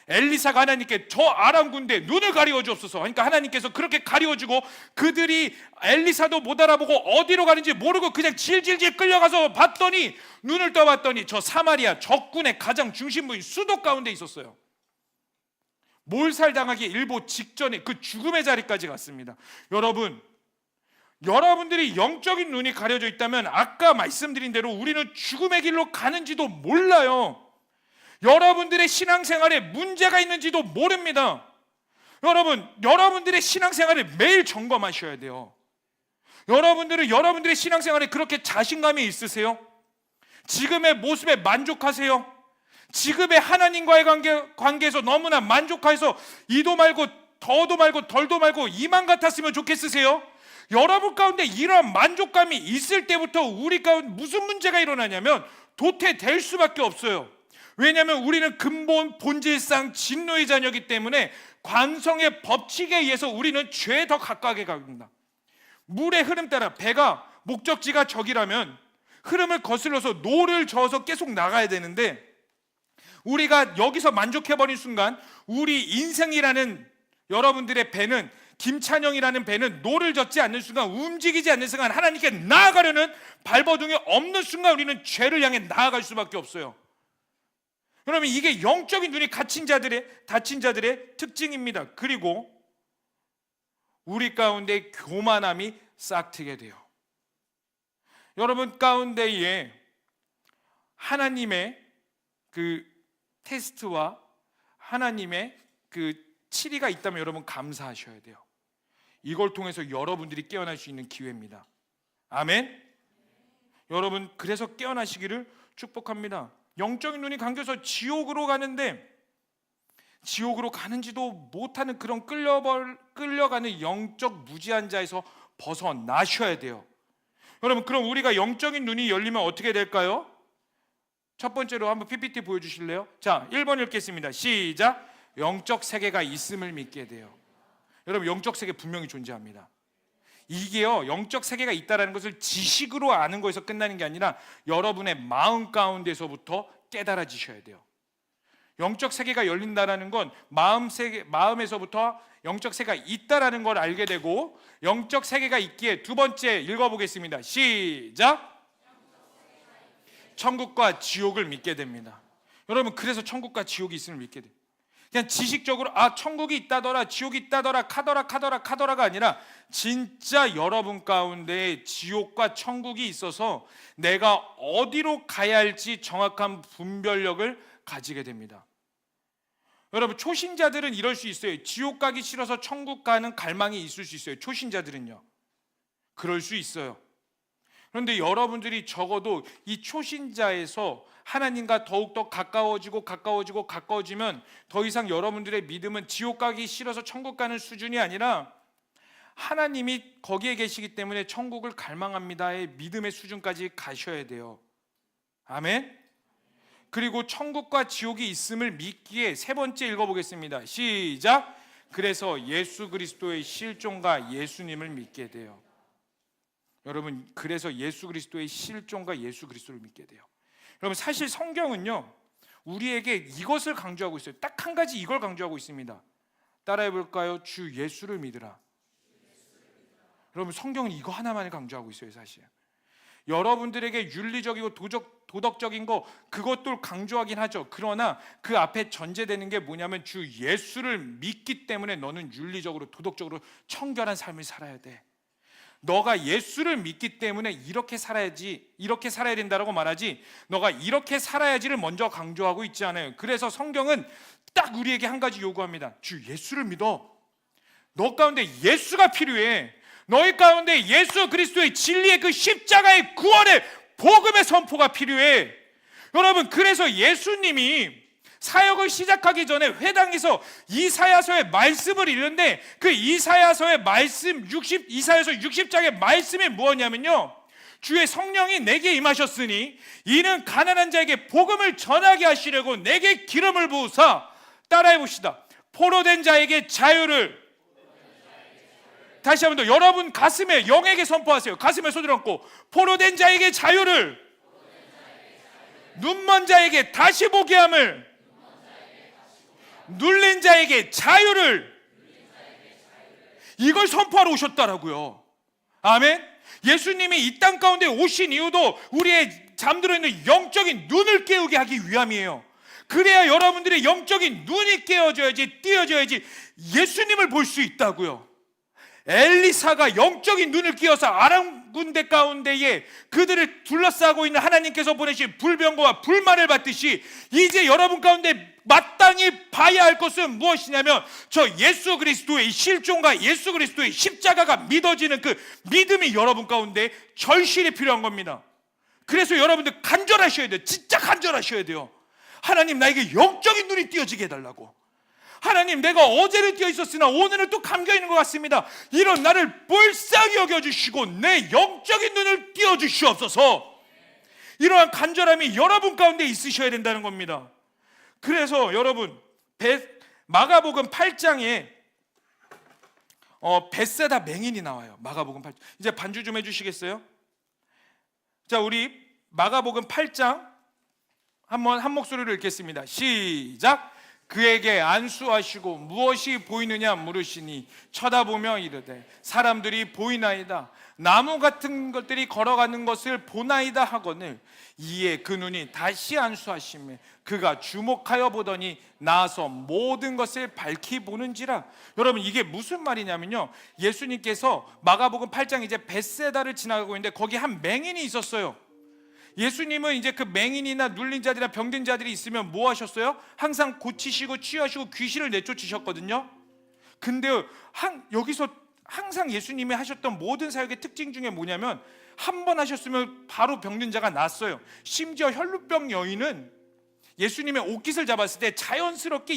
엘리사가 하나님께 저 아람 군대 눈을 가리워 주옵소서 하니까 하나님께서 그렇게 가리워주고 그들이 엘리사도 못 알아보고 어디로 가는지 모르고 그냥 질질질 끌려가서 봤더니, 눈을 떠봤더니 저 사마리아 적군의 가장 중심부인 수도 가운데 있었어요. 몰살당하기 일보 직전에 그 죽음의 자리까지 갔습니다. 여러분들이 영적인 눈이 가려져 있다면 아까 말씀드린 대로 우리는 죽음의 길로 가는지도 몰라요. 여러분들의 신앙생활에 문제가 있는지도 모릅니다. 여러분들의 신앙생활을 매일 점검하셔야 돼요. 여러분들은 여러분들의 신앙생활에 그렇게 자신감이 있으세요? 지금의 모습에 만족하세요? 지금의 하나님과의 관계에서 너무나 만족해서 이도 말고 더도 말고 덜도 말고 이만 같았으면 좋겠으세요? 여러분 가운데 이러한 만족감이 있을 때부터 우리 가운데 무슨 문제가 일어나냐면 도태될 수밖에 없어요. 왜냐하면 우리는 근본 본질상 진노의 자녀이기 때문에 관성의 법칙에 의해서 우리는 죄에 더 가까게 갑니다. 물의 흐름 따라 배가 목적지가 저기라면 흐름을 거슬러서 노를 저어서 계속 나가야 되는데, 우리가 여기서 만족해버린 순간 우리 인생이라는 여러분들의 배는, 김찬영이라는 배는 노를 젓지 않는 순간, 움직이지 않는 순간, 하나님께 나아가려는 발버둥이 없는 순간 우리는 죄를 향해 나아갈 수밖에 없어요. 그러면 이게 영적인 눈이 닫힌 자들의 특징입니다. 그리고 우리 가운데 교만함이 싹트게 돼요. 여러분 가운데에 하나님의 그 테스트와 하나님의 그 치리가 있다면 여러분 감사하셔야 돼요. 이걸 통해서 여러분들이 깨어날 수 있는 기회입니다. 아멘. 여러분 그래서 깨어나시기를 축복합니다. 영적인 눈이 감겨서 지옥으로 가는데, 지옥으로 가는지도 못하는 그런 끌려가는 영적 무지한 자에서 벗어나셔야 돼요. 여러분 그럼 우리가 영적인 눈이 열리면 어떻게 될까요? 첫 번째로 한번 PPT 보여주실래요? 자, 1번 읽겠습니다. 시작. 영적 세계가 있음을 믿게 돼요. 여러분 영적 세계 분명히 존재합니다. 이게요, 영적 세계가 있다는 것을 지식으로 아는 것에서 끝나는 게 아니라 여러분의 마음 가운데서부터 깨달아지셔야 돼요. 영적 세계가 열린다는 건 마음에서부터 영적 세계가 있다는 걸 알게 되고, 영적 세계가 있기에 두 번째 읽어보겠습니다. 시작. 천국과 지옥을 믿게 됩니다. 여러분 그래서 천국과 지옥이 있음을 믿게 돼요. 그냥 지식적으로 천국이 있다더라, 지옥이 있다더라, 카더라가 아니라 진짜 여러분 가운데 지옥과 천국이 있어서 내가 어디로 가야 할지 정확한 분별력을 가지게 됩니다. 여러분 초신자들은 이럴 수 있어요. 지옥 가기 싫어서 천국 가는 갈망이 있을 수 있어요. 초신자들은요, 그럴 수 있어요. 그런데 여러분들이 적어도 이 초신자에서 하나님과 더욱더 가까워지면 더 이상 여러분들의 믿음은 지옥 가기 싫어서 천국 가는 수준이 아니라 하나님이 거기에 계시기 때문에 천국을 갈망합니다의 믿음의 수준까지 가셔야 돼요. 아멘. 그리고 천국과 지옥이 있음을 믿기에 세 번째 읽어보겠습니다. 시작. 그래서 예수 그리스도의 실존과 예수님을 믿게 돼요. 여러분 그래서 예수 그리스도의 실존과 예수 그리스도를 믿게 돼요. 여러분 사실 성경은요 우리에게 이것을 강조하고 있어요. 딱 한 가지 이걸 강조하고 있습니다. 따라해 볼까요? 주 예수를 믿으라. 여러분 성경은 이거 하나만을 강조하고 있어요. 사실 여러분들에게 윤리적이고 도덕적인 거 그것도 강조하긴 하죠. 그러나 그 앞에 전제되는 게 뭐냐면 주 예수를 믿기 때문에 너는 윤리적으로 도덕적으로 청결한 삶을 살아야 돼. 너가 예수를 믿기 때문에 이렇게 살아야지, 이렇게 살아야 된다라고 말하지, 너가 이렇게 살아야지를 먼저 강조하고 있지 않아요. 그래서 성경은 딱 우리에게 한 가지 요구합니다. 주 예수를 믿어. 너 가운데 예수가 필요해. 너희 가운데 예수 그리스도의 진리의 그 십자가의 구원의 복음의 선포가 필요해. 여러분 그래서 예수님이 사역을 시작하기 전에 회당에서 이사야서의 말씀을 읽는데, 그 이사야서의 말씀 이사야서 60장의 말씀이 뭐냐면요, 주의 성령이 내게 임하셨으니 이는 가난한 자에게 복음을 전하게 하시려고 내게 기름을 부으사, 따라해 봅시다. 포로된 자에게 자유를, 다시 한 번 더 여러분 가슴에 영에게 선포하세요. 가슴에 손을 얹고 포로된 자에게 자유를, 눈먼 자에게 다시 보게 함을, 눌린 자에게 자유를, 이걸 선포하러 오셨다라고요. 아멘. 예수님이 이 땅 가운데 오신 이유도 우리의 잠들어 있는 영적인 눈을 깨우게 하기 위함이에요. 그래야 여러분들의 영적인 눈이 깨어져야지, 띄어져야지 예수님을 볼 수 있다고요. 엘리사가 영적인 눈을 끼어서 아람 군대 가운데에 그들을 둘러싸고 있는 하나님께서 보내신 불병거와 불만을 받듯이 이제 여러분 가운데 마땅히 봐야 할 것은 무엇이냐면 저 예수 그리스도의 실존과 예수 그리스도의 십자가가 믿어지는 그 믿음이 여러분 가운데 절실히 필요한 겁니다. 그래서 여러분들 간절하셔야 돼요. 진짜 간절하셔야 돼요. 하나님, 나에게 영적인 눈이 띄어지게 해달라고. 하나님, 내가 어제는 띄어 있었으나 오늘은 또 감겨 있는 것 같습니다. 이런 나를 불쌍히 여겨주시고 내 영적인 눈을 띄어주시옵소서. 이러한 간절함이 여러분 가운데 있으셔야 된다는 겁니다. 그래서 여러분, 마가복음 8장에 벳세다 맹인이 나와요. 마가복음 8장. 이제 반주 좀 해주시겠어요? 자, 우리 마가복음 8장 한번 한 목소리로 읽겠습니다. 시작. 그에게 안수하시고 무엇이 보이느냐 물으시니 쳐다보며 이르되 사람들이 보이나이다. 나무 같은 것들이 걸어가는 것을 보나이다 하거늘 이에 그 눈이 다시 안수하시매 그가 주목하여 보더니 나서 모든 것을 밝히 보는지라. 여러분, 이게 무슨 말이냐면요, 예수님께서 마가복음 8장 이제 벳세다를 지나가고 있는데 거기 한 맹인이 있었어요. 예수님은 이제 그 맹인이나 눌린 자들이나 병든 자들이 있으면 뭐 하셨어요? 항상 고치시고 치유하시고 귀신을 내쫓으셨거든요. 근데 여기서 항상 예수님이 하셨던 모든 사역의 특징 중에 뭐냐면 한 번 하셨으면 바로 병든 자가 낫어요. 심지어 혈루병 여인은 예수님의 옷깃을 잡았을 때 자연스럽게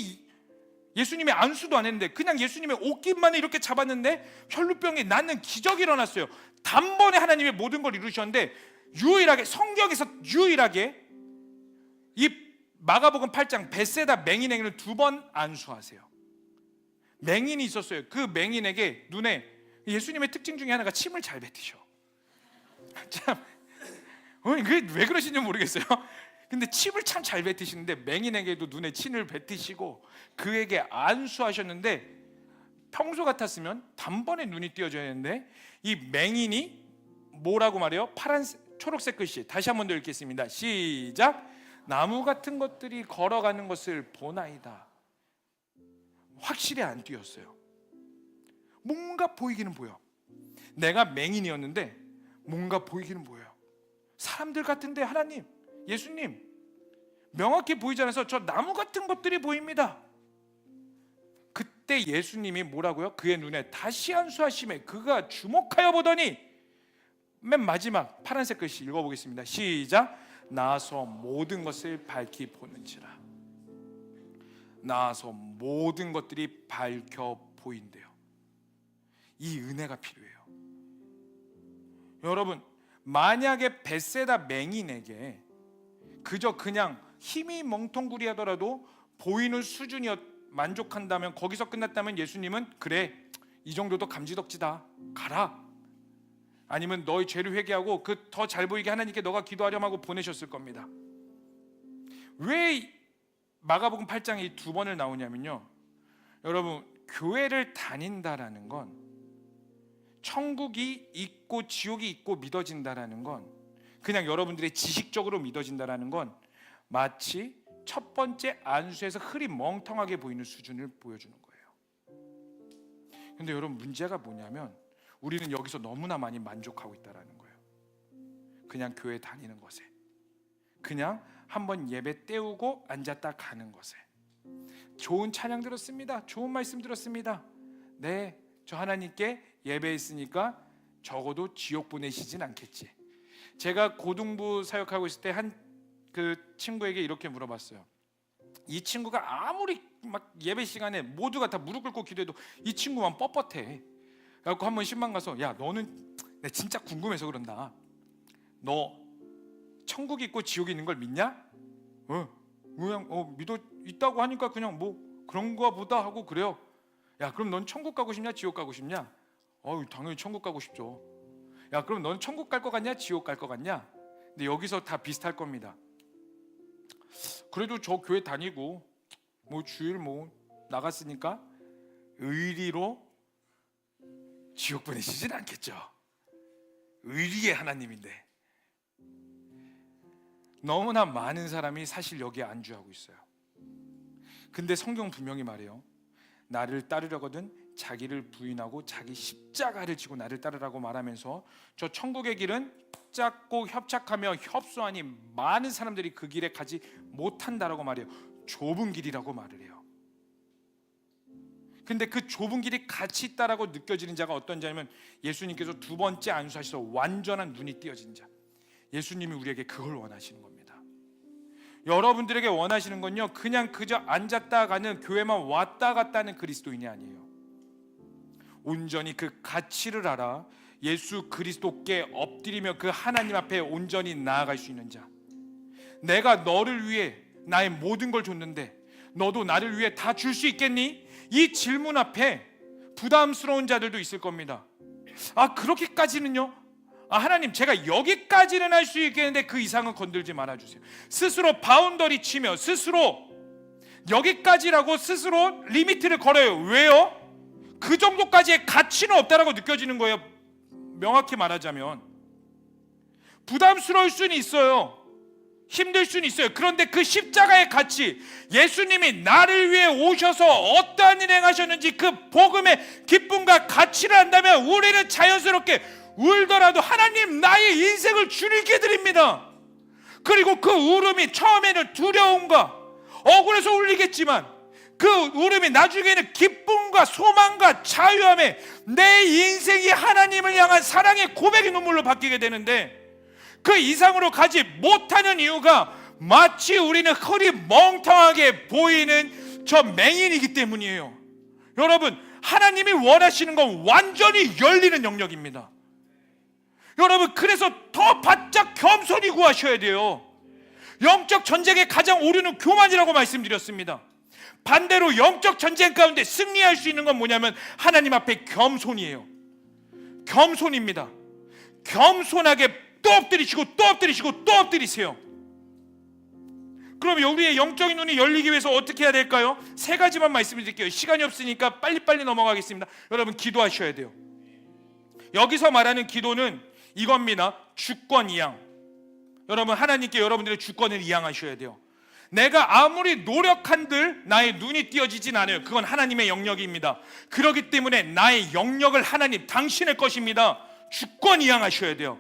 예수님의 안수도 안 했는데 그냥 예수님의 옷깃만을 이렇게 잡았는데 혈루병이 낫는 기적이 일어났어요. 단번에 하나님의 모든 걸 이루셨는데 유일하게, 성경에서 유일하게 이 마가복음 8장 벳세다 맹인에게는 2번 안수하세요. 맹인이 있었어요. 그 맹인에게 눈에 예수님의 특징 중에 하나가 침을 잘 뱉으셔. 참, 그게 왜 그러시는지 모르겠어요. 근데 침을 참 잘 뱉으시는데 맹인에게도 눈에 침을 뱉으시고 그에게 안수하셨는데 평소 같았으면 단번에 눈이 띄어져야 했는데 이 맹인이 뭐라고 말해요? 초록색 글씨 다시 한 번 더 읽겠습니다. 시작. 나무 같은 것들이 걸어가는 것을 보나이다. 확실히 안 띄었어요. 뭔가 보이기는 보여. 내가 맹인이었는데 뭔가 보이기는 보여요. 사람들 같은데 하나님, 예수님 명확히 보이지 않아서 저 나무 같은 것들이 보입니다. 그때 예수님이 뭐라고요? 그의 눈에 다시 안수하심에 그가 주목하여 보더니 맨 마지막 파란색 글씨 읽어보겠습니다. 시작. 나서 모든 것을 밝히 보는지라. 나서 모든 것들이 밝혀 보인대요. 이 은혜가 필요해요. 여러분, 만약에 벳세다 맹인에게 그저 그냥 힘이 멍텅구리하더라도 보이는 수준이 만족한다면, 거기서 끝났다면 예수님은 그래, 이 정도도 감지덕지다, 가라. 아니면 너의 죄를 회개하고 그 더 잘 보이게 하나님께 너가 기도하렴 하고 보내셨을 겁니다. 왜 마가복음 8장이 2번을 나오냐면요, 여러분, 교회를 다닌다라는 건, 천국이 있고 지옥이 있고 믿어진다라는 건, 그냥 여러분들의 지식적으로 믿어진다라는 건 마치 첫 번째 안수에서 흐리 멍텅하게 보이는 수준을 보여주는 거예요. 근데 여러분, 문제가 뭐냐면 우리는 여기서 너무나 많이 만족하고 있다는 거예요. 그냥 교회 다니는 것에, 그냥 한번 예배 때우고 앉았다 가는 것에. 좋은 찬양 들었습니다, 좋은 말씀 들었습니다, 네, 저 하나님께 예배했으니까 적어도 지옥 보내시진 않겠지. 제가 고등부 사역하고 있을 때 한 그 친구에게 이렇게 물어봤어요. 이 친구가 아무리 막 예배 시간에 모두가 다 무릎 꿇고 기도해도 이 친구만 뻣뻣해. 그래갖고 한번 신방 가서, 야, 너는, 내 진짜 궁금해서 그런다, 너 천국이 있고 지옥이 있는 걸 믿냐? 그냥 믿어 있다고 하니까 그냥 뭐 그런가 보다 하고 그래요. 야, 그럼 넌 천국 가고 싶냐 지옥 가고 싶냐? 당연히 천국 가고 싶죠. 야, 그럼 넌 천국 갈 것 같냐 지옥 갈 것 같냐? 근데 여기서 다 비슷할 겁니다. 그래도 저 교회 다니고 뭐 주일 뭐 나갔으니까 의리로 지옥 보내시진 않겠죠. 의리의 하나님인데. 너무나 많은 사람이 사실 여기에 안주하고 있어요. 근데 성경 분명히 말해요. 나를 따르려거든 자기를 부인하고 자기 십자가를 지고 나를 따르라고 말하면서 저 천국의 길은 작고 협착하며 협소하니 많은 사람들이 그 길에 가지 못한다라고 말해요. 좁은 길이라고 말을 해요. 근데 그 좁은 길이 가치 있다라고 느껴지는 자가 어떤 자냐면, 예수님께서 2번째 안수하셔서 완전한 눈이 띄어진 자, 예수님이 우리에게 그걸 원하시는 겁니다. 여러분들에게 원하시는 건요, 그냥 그저 앉았다 가는, 교회만 왔다 갔다 하는 그리스도인이 아니에요. 온전히 그 가치를 알아 예수 그리스도께 엎드리며 그 하나님 앞에 온전히 나아갈 수 있는 자. 내가 너를 위해 나의 모든 걸 줬는데 너도 나를 위해 다 줄 수 있겠니? 이 질문 앞에 부담스러운 자들도 있을 겁니다. 그렇게까지는요? 하나님, 제가 여기까지는 할 수 있겠는데 그 이상은 건들지 말아주세요. 스스로 바운더리 치며 스스로 여기까지라고 스스로 리미트를 걸어요. 왜요? 그 정도까지의 가치는 없다라고 느껴지는 거예요. 명확히 말하자면 부담스러울 수는 있어요. 힘들 수는 있어요. 그런데 그 십자가의 가치, 예수님이 나를 위해 오셔서 어떠한 일 행하셨는지 그 복음의 기쁨과 가치를 안다면 우리는 자연스럽게 울더라도 하나님, 나의 인생을 주님께 드립니다. 그리고 그 울음이 처음에는 두려움과 억울해서 울리겠지만 그 울음이 나중에는 기쁨과 소망과 자유함에 내 인생이 하나님을 향한 사랑의 고백의 눈물로 바뀌게 되는데, 그 이상으로 가지 못하는 이유가 마치 우리는 허리 멍텅하게 보이는 저 맹인이기 때문이에요. 여러분, 하나님이 원하시는 건 완전히 열리는 영역입니다. 여러분, 그래서 더 바짝 겸손히 구하셔야 돼요. 영적 전쟁의 가장 오류는 교만이라고 말씀드렸습니다. 반대로 영적 전쟁 가운데 승리할 수 있는 건 뭐냐면 하나님 앞에 겸손이에요. 겸손입니다. 겸손하게 또 엎드리시고 또 엎드리시고 또 엎드리세요. 그럼 우리의 영적인 눈이 열리기 위해서 어떻게 해야 될까요? 세 가지만 말씀드릴게요. 시간이 없으니까 빨리빨리 넘어가겠습니다. 여러분, 기도하셔야 돼요. 여기서 말하는 기도는 이겁니다. 주권 이양. 여러분, 하나님께 여러분들의 주권을 이양하셔야 돼요. 내가 아무리 노력한들 나의 눈이 띄어지진 않아요. 그건 하나님의 영역입니다. 그렇기 때문에 나의 영역을 하나님, 당신의 것입니다. 주권 이양하셔야 돼요.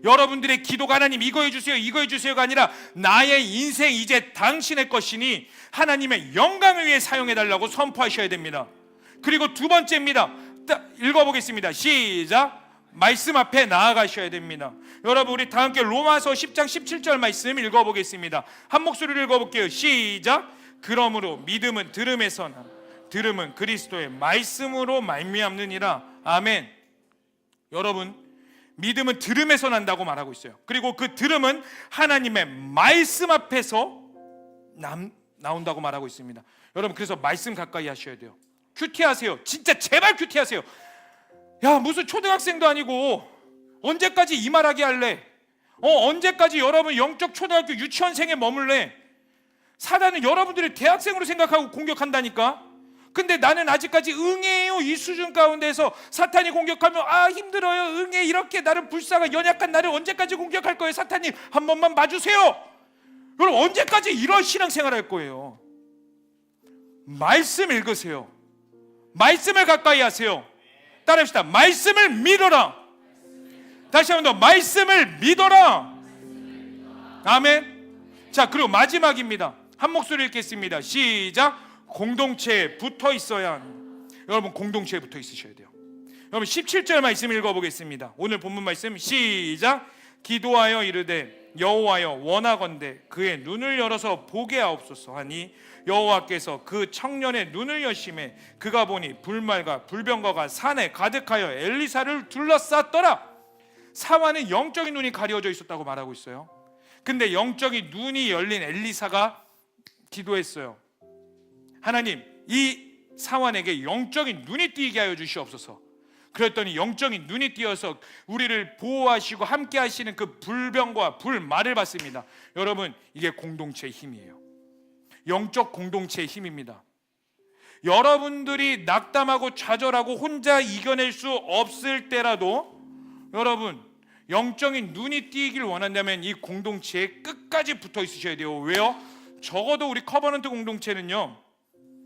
여러분들의 기도가 하나님 이거 해주세요, 이거 해주세요가 아니라 나의 인생 이제 당신의 것이니 하나님의 영광을 위해 사용해달라고 선포하셔야 됩니다. 그리고 두 번째입니다. 읽어보겠습니다. 시작. 말씀 앞에 나아가셔야 됩니다. 여러분, 우리 다 함께 로마서 10장 17절 말씀 읽어보겠습니다. 한 목소리로 읽어볼게요. 시작. 그러므로 믿음은 들음에서 나, 들음은 그리스도의 말씀으로 말미암느니라. 아멘. 여러분, 믿음은 들음에서 난다고 말하고 있어요. 그리고 그 들음은 하나님의 말씀 앞에서 나온다고 말하고 있습니다. 여러분, 그래서 말씀 가까이 하셔야 돼요. 큐티하세요. 진짜 제발 큐티하세요. 야, 무슨 초등학생도 아니고 언제까지 이 말하게 할래? 언제까지 여러분 영적 초등학교 유치원생에 머물래? 사단은 여러분들을 대학생으로 생각하고 공격한다니까. 근데 나는 아직까지 응해요. 이 수준 가운데서 사탄이 공격하면 힘들어요. 응해. 이렇게 나를 불쌍한 연약한 나를 언제까지 공격할 거예요? 사탄님, 한 번만 봐주세요. 여러분, 언제까지 이런 신앙생활 할 거예요? 말씀 읽으세요. 말씀을 가까이 하세요. 따라합시다. 말씀을 믿어라. 다시 한 번 더, 말씀을 믿어라. 아멘. 자, 그리고 마지막입니다. 한 목소리 읽겠습니다. 시작. 공동체에 붙어 있어야 합니다. 여러분, 공동체에 붙어 있으셔야 돼요. 여러분, 17절 말씀 읽어보겠습니다. 오늘 본문 말씀 시작. 기도하여 이르되 여호와여 원하건대 그의 눈을 열어서 보게 하옵소서 하니 여호와께서 그 청년의 눈을 여심해 그가 보니 불말과 불병거가 산에 가득하여 엘리사를 둘러쌌더라. 사화는 영적인 눈이 가려져 있었다고 말하고 있어요. 근데 영적인 눈이 열린 엘리사가 기도했어요. 하나님, 이 사환에게 영적인 눈이 띄게 하여 주시옵소서. 그랬더니 영적인 눈이 띄어서 우리를 보호하시고 함께 하시는 그 불병과 불말을 받습니다. 여러분, 이게 공동체의 힘이에요. 영적 공동체의 힘입니다. 여러분들이 낙담하고 좌절하고 혼자 이겨낼 수 없을 때라도 여러분, 영적인 눈이 띄길 원한다면 이 공동체에 끝까지 붙어 있으셔야 돼요. 왜요? 적어도 우리 커버넌트 공동체는요,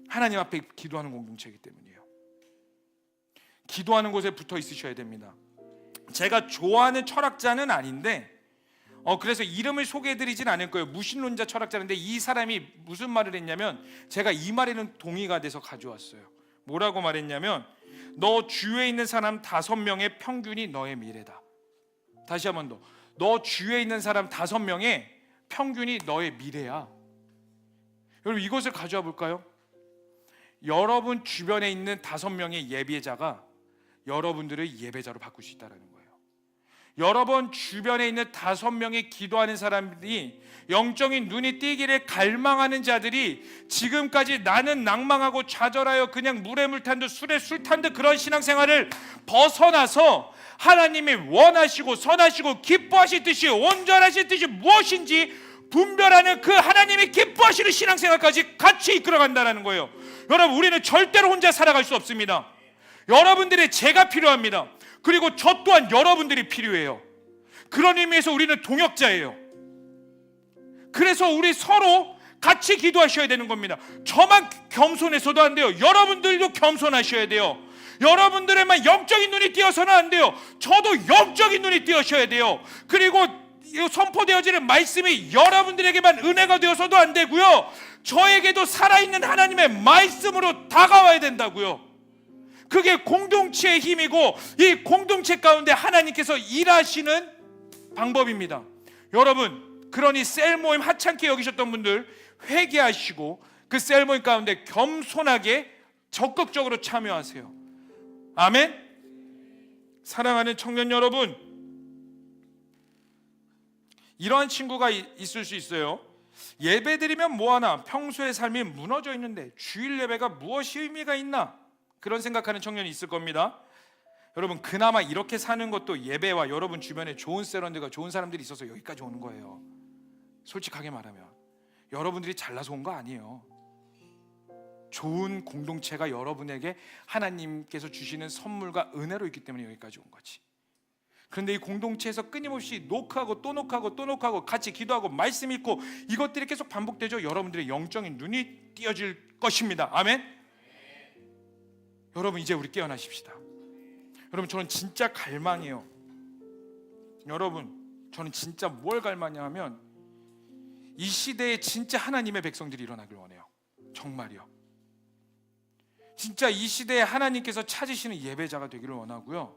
하나님 앞에 기도하는 공동체이기 때문이에요. 기도하는 곳에 붙어 있으셔야 됩니다. 제가 좋아하는 철학자는 아닌데 그래서 이름을 소개해드리진 않을 거예요. 무신론자 철학자인데 이 사람이 무슨 말을 했냐면, 제가 이 말에는 동의가 돼서 가져왔어요. 뭐라고 말했냐면, 너 주위에 있는 사람 5명의 평균이 너의 미래다. 다시 한 번 더, 너 주위에 있는 사람 5명의 평균이 너의 미래야. 여러분 이것을 가져와 볼까요? 여러분 주변에 있는 5명의 예배자가 여러분들의 예배자로 바꿀 수 있다는 거예요. 여러분 주변에 있는 5명의 기도하는 사람들이 영적인 눈이 띄기를 갈망하는 자들이 지금까지 나는 낭망하고 좌절하여 그냥 물에 물 탄 듯 술에 술 탄 듯 그런 신앙생활을 벗어나서 하나님이 원하시고 선하시고 기뻐하실 뜻이 온전하실 뜻이 무엇인지 분별하는 그 하나님이 기뻐하시는 신앙생활까지 같이 이끌어간다는 거예요. 여러분 우리는 절대로 혼자 살아갈 수 없습니다. 여러분들의 제가 필요합니다. 그리고 저 또한 여러분들이 필요해요. 그런 의미에서 우리는 동역자예요. 그래서 우리 서로 같이 기도하셔야 되는 겁니다. 저만 겸손해서도 안 돼요. 여러분들도 겸손하셔야 돼요. 여러분들에만 영적인 눈이 띄어서는 안 돼요. 저도 영적인 눈이 띄어셔야 돼요. 그리고 선포되어지는 말씀이 여러분들에게만 은혜가 되어서도 안 되고요, 저에게도 살아있는 하나님의 말씀으로 다가와야 된다고요. 그게 공동체의 힘이고 이 공동체 가운데 하나님께서 일하시는 방법입니다. 여러분, 그러니 셀모임 하찮게 여기셨던 분들 회개하시고 그 셀모임 가운데 겸손하게 적극적으로 참여하세요. 아멘. 사랑하는 청년 여러분, 이러한 친구가 있을 수 있어요. 예배드리면 뭐하나, 평소의 삶이 무너져 있는데 주일 예배가 무엇이 의미가 있나, 그런 생각하는 청년이 있을 겁니다. 여러분, 그나마 이렇게 사는 것도 예배와 여러분 주변에 좋은 세런들과 좋은 사람들이 있어서 여기까지 오는 거예요. 솔직하게 말하면 여러분들이 잘나서 온 거 아니에요. 좋은 공동체가 여러분에게 하나님께서 주시는 선물과 은혜로 있기 때문에 여기까지 온 거지. 그런데 이 공동체에서 끊임없이 녹화하고 또 녹화하고 또 녹화하고 같이 기도하고 말씀 읽고 이것들이 계속 반복되죠. 여러분들의 영적인 눈이 띄어질 것입니다. 아멘. 여러분, 이제 우리 깨어나십시다. 여러분, 저는 진짜 갈망이에요. 여러분, 저는 진짜 뭘 갈망하냐면 이 시대에 진짜 하나님의 백성들이 일어나길 원해요. 정말이요. 진짜 이 시대에 하나님께서 찾으시는 예배자가 되기를 원하고요,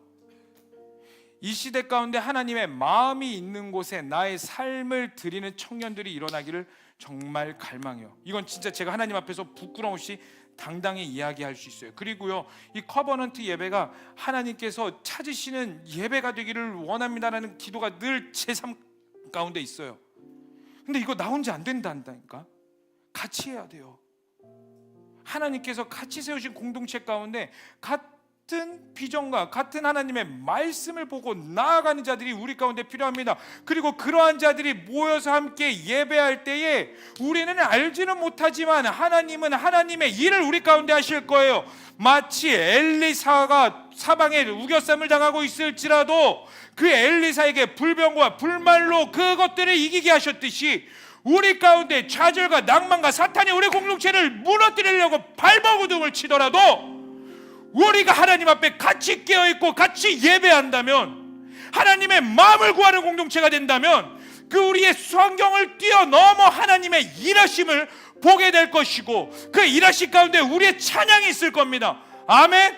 이 시대 가운데 하나님의 마음이 있는 곳에 나의 삶을 드리는 청년들이 일어나기를 정말 갈망해요. 이건 진짜 제가 하나님 앞에서 부끄러움 없이 당당히 이야기할 수 있어요. 그리고요, 이 커버넌트 예배가 하나님께서 찾으시는 예배가 되기를 원합니다라는 기도가 늘 제 삶 가운데 있어요. 근데 이거 나 혼자 안 된다니까. 같이 해야 돼요. 하나님께서 같이 세우신 공동체 가운데 같은 비전과 같은 하나님의 말씀을 보고 나아가는 자들이 우리 가운데 필요합니다. 그리고 그러한 자들이 모여서 함께 예배할 때에 우리는 알지는 못하지만 하나님은 하나님의 일을 우리 가운데 하실 거예요. 마치 엘리사가 사방에 우겨쌈을 당하고 있을지라도 그 엘리사에게 불병과 불말로 그것들을 이기게 하셨듯이 우리 가운데 좌절과 낭만과 사탄이 우리 공동체를 무너뜨리려고 발버둥을 치더라도 우리가 하나님 앞에 같이 깨어있고 같이 예배한다면, 하나님의 마음을 구하는 공동체가 된다면 그 우리의 환경을 뛰어넘어 하나님의 일하심을 보게 될 것이고 그 일하심 가운데 우리의 찬양이 있을 겁니다. 아멘.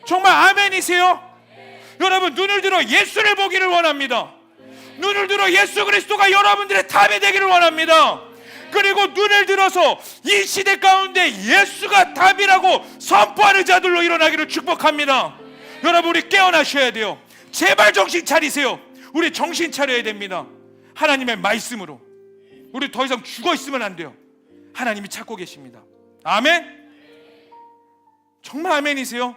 정말 아멘이세요? 여러분, 눈을 들어 예수를 보기를 원합니다. 눈을 들어 예수 그리스도가 여러분들의 답이 되기를 원합니다. 그리고 눈을 들어서 이 시대 가운데 예수가 답이라고 선포하는 자들로 일어나기를 축복합니다. 여러분, 우리 깨어나셔야 돼요. 제발 정신 차리세요. 우리 정신 차려야 됩니다. 하나님의 말씀으로. 우리 더 이상 죽어 있으면 안 돼요. 하나님이 찾고 계십니다. 아멘. 정말 아멘이세요?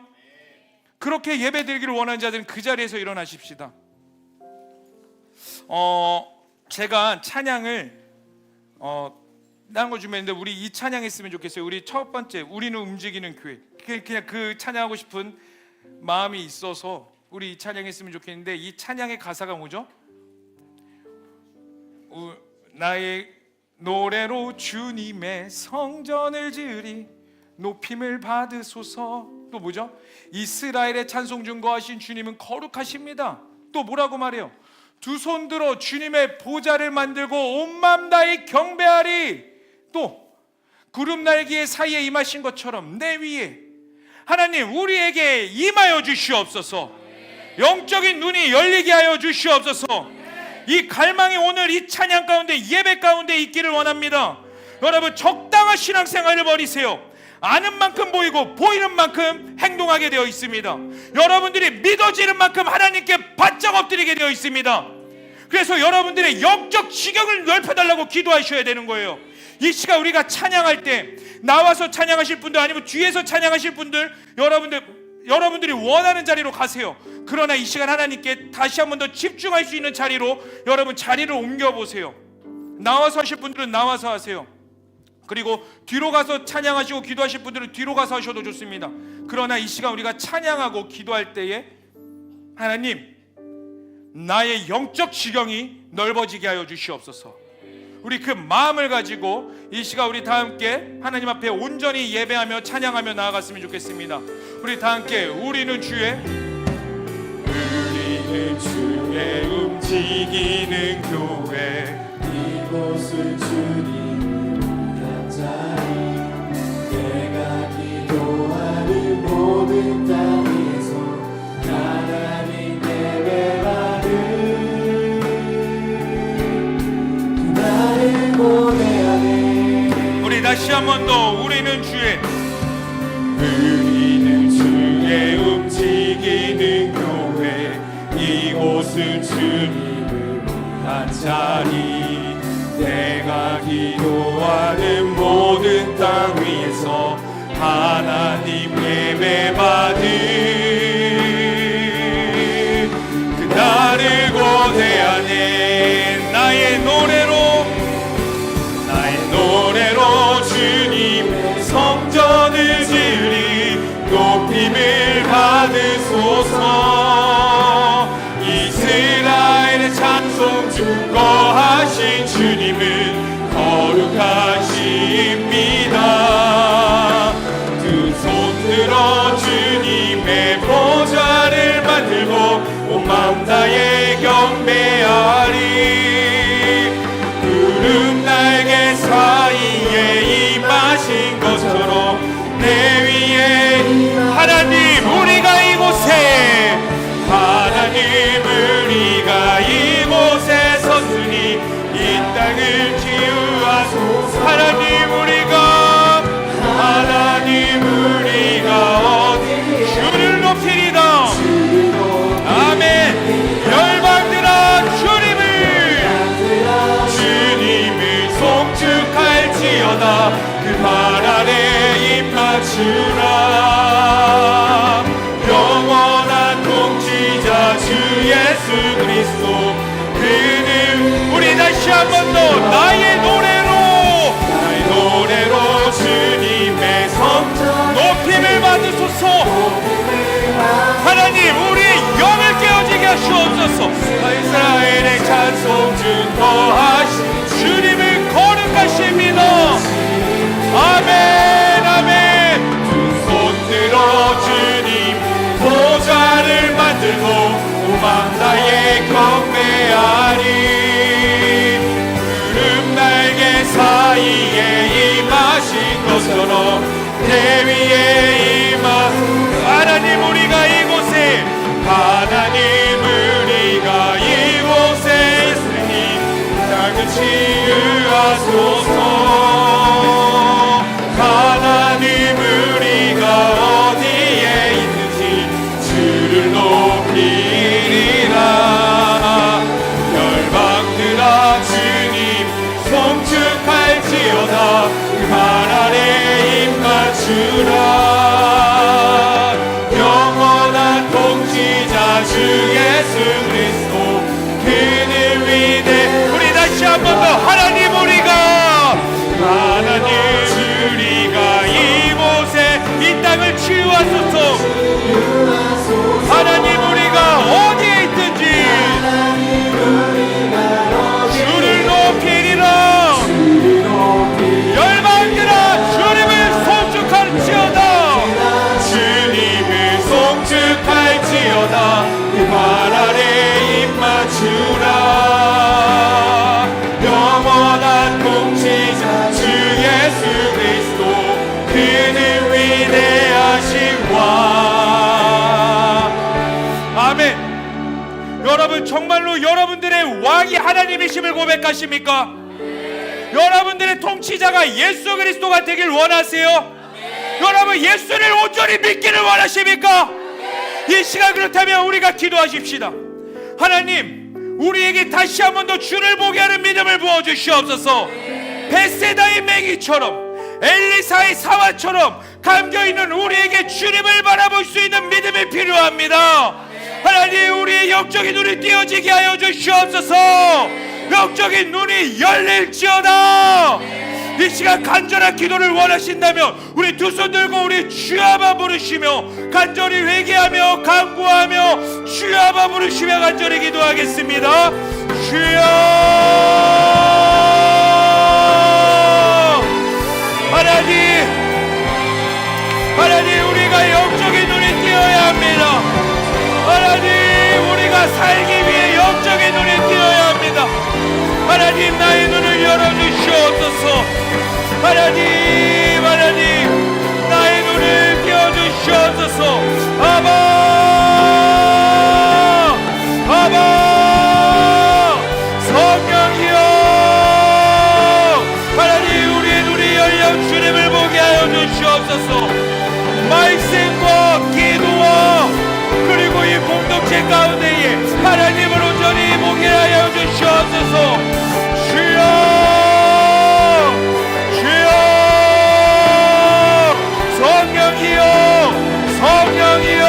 그렇게 예배드리기를 원하는 자들은 그 자리에서 일어나십시다. 제가 찬양을 다른 거 준비했는데 우리 이 찬양 했으면 좋겠어요. 우리 첫 번째, 우리는 움직이는 교회. 그냥 그 찬양하고 싶은 마음이 있어서 우리 이 찬양 했으면 좋겠는데, 이 찬양의 가사가 뭐죠? 나의 노래로 주님의 성전을 지으리 높임을 받으소서. 또 뭐죠? 이스라엘의 찬송 중거하신 주님은 거룩하십니다. 또 뭐라고 말해요? 두 손 들어 주님의 보좌를 만들고 온 마음 다해 경배하리. 또 구름 날개 사이에 임하신 것처럼 내 위에 하나님 우리에게 임하여 주시옵소서. 영적인 눈이 열리게 하여 주시옵소서. 이 갈망이 오늘 이 찬양 가운데, 예배 가운데 있기를 원합니다. 여러분, 적당한 신앙생활을 버리세요. 아는 만큼 보이고 보이는 만큼 행동하게 되어 있습니다. 여러분들이 믿어지는 만큼 하나님께 바짝 엎드리게 되어 있습니다. 그래서 여러분들의 영적 지경을 넓혀달라고 기도하셔야 되는 거예요. 이 시간 우리가 찬양할 때 나와서 찬양하실 분들, 아니면 뒤에서 찬양하실 분들, 여러분들이 원하는 자리로 가세요. 그러나 이 시간 하나님께 다시 한 번 더 집중할 수 있는 자리로 여러분 자리를 옮겨보세요. 나와서 하실 분들은 나와서 하세요. 그리고 뒤로 가서 찬양하시고 기도하실 분들은 뒤로 가서 하셔도 좋습니다. 그러나 이 시간 우리가 찬양하고 기도할 때에 하나님, 나의 영적 지경이 넓어지게 하여 주시옵소서. 우리 그 마음을 가지고 이 시간 우리 다 함께 하나님 앞에 온전히 예배하며 찬양하며 나아갔으면 좋겠습니다. 우리 다 함께 우리는 주의 움직이는 교회, 이곳을 주님 위한 자리, 내가 기도하는 모든 땅에서 하나님 예배받는 그날을 고대하네. 우리 다시 한 번 더 우리는 주의 움직이는 교회, 이곳은 주님을 위한 자리, 내가 기도하는 모든 땅 위에서 하나님 예배받는 그날을 고대하네. 나의 노래로 주님의 성전을 지으리, 높임을 받으소서. 이스라엘의 찬송 중 거하신 주님은 거룩하십니다. 두 손 들어 주님의 보좌를 만들고 온 마음 다해 경배하리. 구름 날개 사이에 임하신 것처럼 내 위에 하나님, 우리가 이곳에 섰으니 이 땅을 치유하소서. 하나님 우리가 어디 주를 높이리다. 아멘. 열방들아 주님을 송축할지어다. 그 발 아래 입 맞추라. 영원한 통치자 주 예수 그리스도, 그는 우리 다시 한 번 더 나의 노래로 주님의 성전 높임을 받으소서. 하나님, 우리 영을 깨어지게 하시옵소서. 이스라엘의 찬송 중 거하신 주님을 거룩하십니다. 아멘, 아멘. 두 손 들어 주님 보좌를 만들고 오만 나의 경배하리. 구름 날개 사이에 임하신 것처럼 내 위에 하나님, 우리가 이곳에 있으니 땅을 치유하소서. 하나님, 우리가 어디에 있는지 주를 높이리라. 열방들아 주님 송축할지어다. 그 발 아래 입 맞추라. 영원한 통치자 주 예수 그리스도, 그는 위대. 우리 다시 한 번 더 하나님, 우리가 이곳에 이 땅을 치유하소서. 하나님, 우리가 어디에 있든지 주를 높이리라. 열방들아 주님을 송축할지어다. 그 발 아래 입 맞추라. 영원한 통치자 주 예수 그리스도, 그는 위대하신 왕. 아멘. 여러분 정말로 여러분들의 왕이 하나님이심을 고백하십니까? 여러분들의 통치자가 예수 그리스도가 되길 원하세요? 여러분 예수를 온전히 믿기를 원하십니까? 이 시간 그렇다면 우리가 기도하십시다. 하나님, 우리에게 다시 한 번 더 주를 보게 하는 믿음을 부어주시옵소서. 벳세다의 매기처럼, 엘리사의 사화처럼 감겨있는 우리에게 주님을 바라볼 수 있는 믿음이 필요합니다. 하나님, 우리의 영적인 눈이 띄어지게 하여 주시옵소서. 영적인 눈이 열릴지어다. 이 시간 간절한 기도를 원하신다면 우리 두 손 들고 우리 주야바 부르시며 간절히 회개하며 간구하며 주야바 부르시며 간절히 기도하겠습니다. 주여, 하나님, 우리가 영적인 눈이 띄어야 합니다. 하나님, 우리가 살기 위해 영적인 눈이 띄어야 합니다. 하나님, 나의 눈을 열어주시옵소서. 하나님, 나의 눈을 띄어주시옵소서. 아바, 성령이여, 하나님, 우리의 눈이 열려 주님을 보게 하여 주시옵소서. 말씀과 기도와 그리고 이 공동체 가운데에 하나님을 온전히 보게 하여 주시옵소서. 성령이여,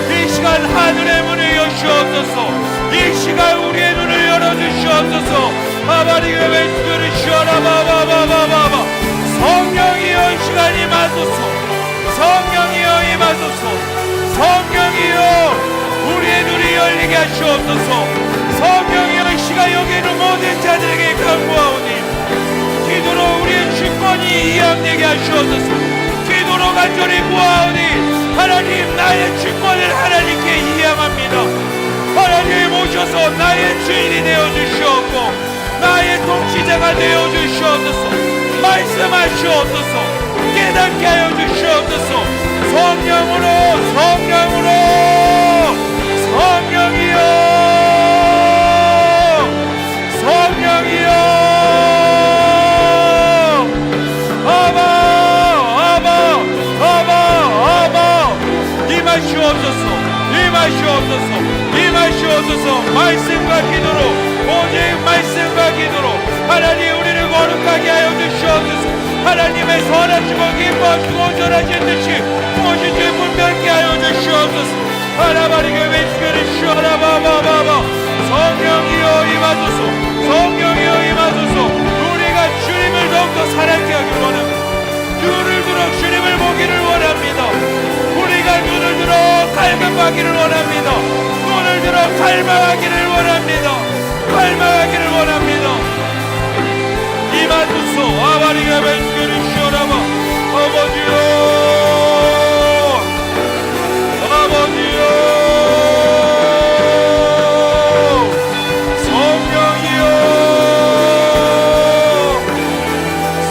이 시간 하늘의 문을 여시옵소서. 이 시간 우리의 눈을 열어주시옵소서. 아바리가 왼쪽을 쉬어라. 성령이여, 이 시간 임하소서. 성령이여, 임하소서. 성령이여, 우리의 눈이 열리게 하시옵소서. 성령이여, 이 시간 여기 있는 모든 자들에게 간구하오니 기도로 우리의 주권이 이양되게 하시옵소서. 기도로 간절히 구하오니 하나님, 나의 주권을 하나님께 이양합니다. 하나님 오셔서 나의 주인이 되어주시옵고 나의 통치자가 되어주시옵소서. 말씀하시옵소서. 깨닫게 하여 주시옵소서. 성령이여, 임하시옵소서. 말씀과 기도로, 오직 말씀과 기도로 하나님, 우리를 거룩하게 하여 주시옵소서. 하나님의 선하시고 기뻐하시고 전하신 듯이 무엇이 주 분별케 하여 주시옵소서. 하나바리게 왼쪽을 쉬어라. 성령이여, 임하소서. 성령이여, 임하소서. 우리가 주님을 더욱더 사랑케 하길 원합니다. 눈을 들어 주님을 보기를 원합니다. 우리가 눈을 들어 갈망하기를 원합니다. 눈을 들어 갈망하기를 원합니다. 이마소서. 아바리가 왼쪽을 쉬어라마. 아버지요,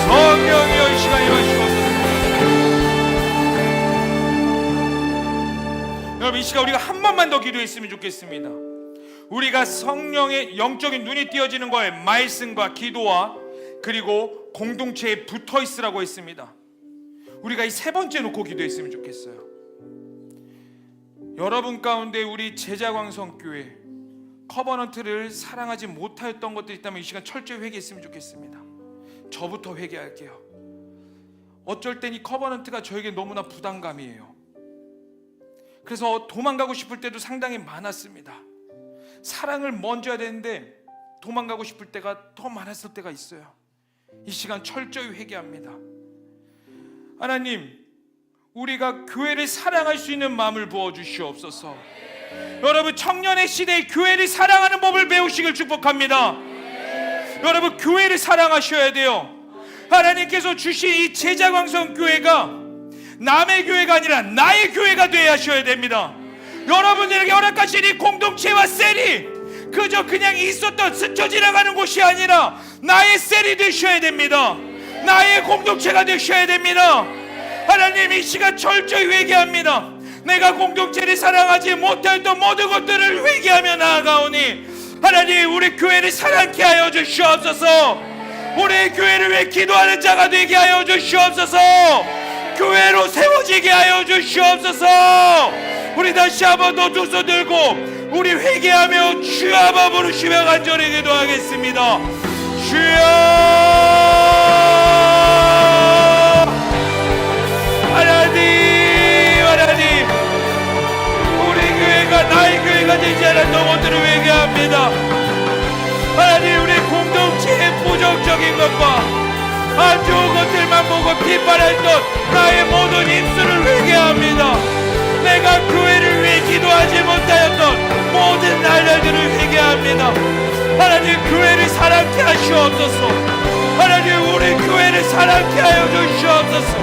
성령이여, 이 시간 임하시옵소서. 여러분, 이 시간 우리가 한 번만 더 기도했으면 좋겠습니다. 우리가 성령의 영적인 눈이 띄어지는 거에 말씀과 기도와 그리고 공동체에 붙어 있으라고 했습니다. 우리가 이 세 번째 놓고 기도했으면 좋겠어요. 여러분 가운데 우리 제자광성교회 커버넌트를 사랑하지 못하였던 것들이 있다면 이 시간 철저히 회개했으면 좋겠습니다. 저부터 회개할게요. 어쩔 땐 이 커버넌트가 저에게 너무나 부담감이에요. 그래서 도망가고 싶을 때도 상당히 많았습니다. 사랑을 먼저 해야 되는데 도망가고 싶을 때가 더 많았을 때가 있어요. 이 시간 철저히 회개합니다. 하나님, 우리가 교회를 사랑할 수 있는 마음을 부어주시옵소서. 여러분, 청년의 시대에 교회를 사랑하는 법을 배우시길 축복합니다. 여러분, 교회를 사랑하셔야 돼요. 하나님께서 주신 이 제자광성교회가 남의 교회가 아니라 나의 교회가 되어야 하셔야 됩니다. 여러분들에게 허락하신 이 공동체와 셀이 그저 그냥 있었던 스쳐 지나가는 곳이 아니라 나의 셀이 되셔야 됩니다. 나의 공동체가 되셔야 됩니다. 하나님, 이 시간 철저히 회개합니다. 내가 공동체를 사랑하지 못했던 모든 것들을 회개하며 나아가오니 하나님 우리 교회를 사랑케 하여 주시옵소서. 우리 교회를 위해 기도하는 자가 되게 하여 주시옵소서. 교회로 세워지게 하여 주시옵소서. 우리 다시 한번 더 두 손 들고 우리 회개하며 주여 한번 부르시며 간절히 기도하겠습니다. 주여 하나님 우리 교회가 나의 교회가 되지 않았던 것들을 회개합니다. 하나님 우리 공동체의 부정적인 것과 안 좋은 것들만 보고 비판했던 나의 모든 입술을 회개합니다. 내가 교회를 위해 기도하지 못하였던 모든 날들을 회개합니다. 하나님 교회를 사랑케 하시옵소서. 하나님 우리 교회를 사랑케 하여 주시옵소서.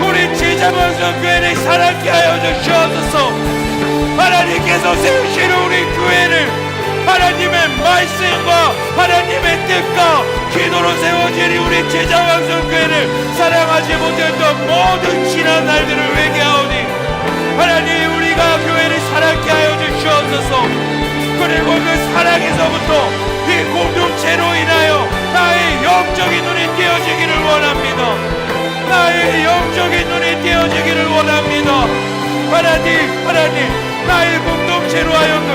우리 제자방송 교회를 사랑케 하여 주시옵소서. 하나님께서 세우시는 우리 교회를 하나님의 말씀과 하나님의 뜻과 기도로 세워진 우리 제자방송 교회를 사랑하지 못했던 모든 지난 날들을 회개하오니 하나님 우리가 교회를 사랑케 하여 주시옵소서. 그리고 그 사랑에서부터 이 공동체로 인하여 나의 영적인 눈이 띄어지기를 원합니다. 나의 영적인 눈이 띄어지기를 원합니다. 하나님 나의 공동체로 하여금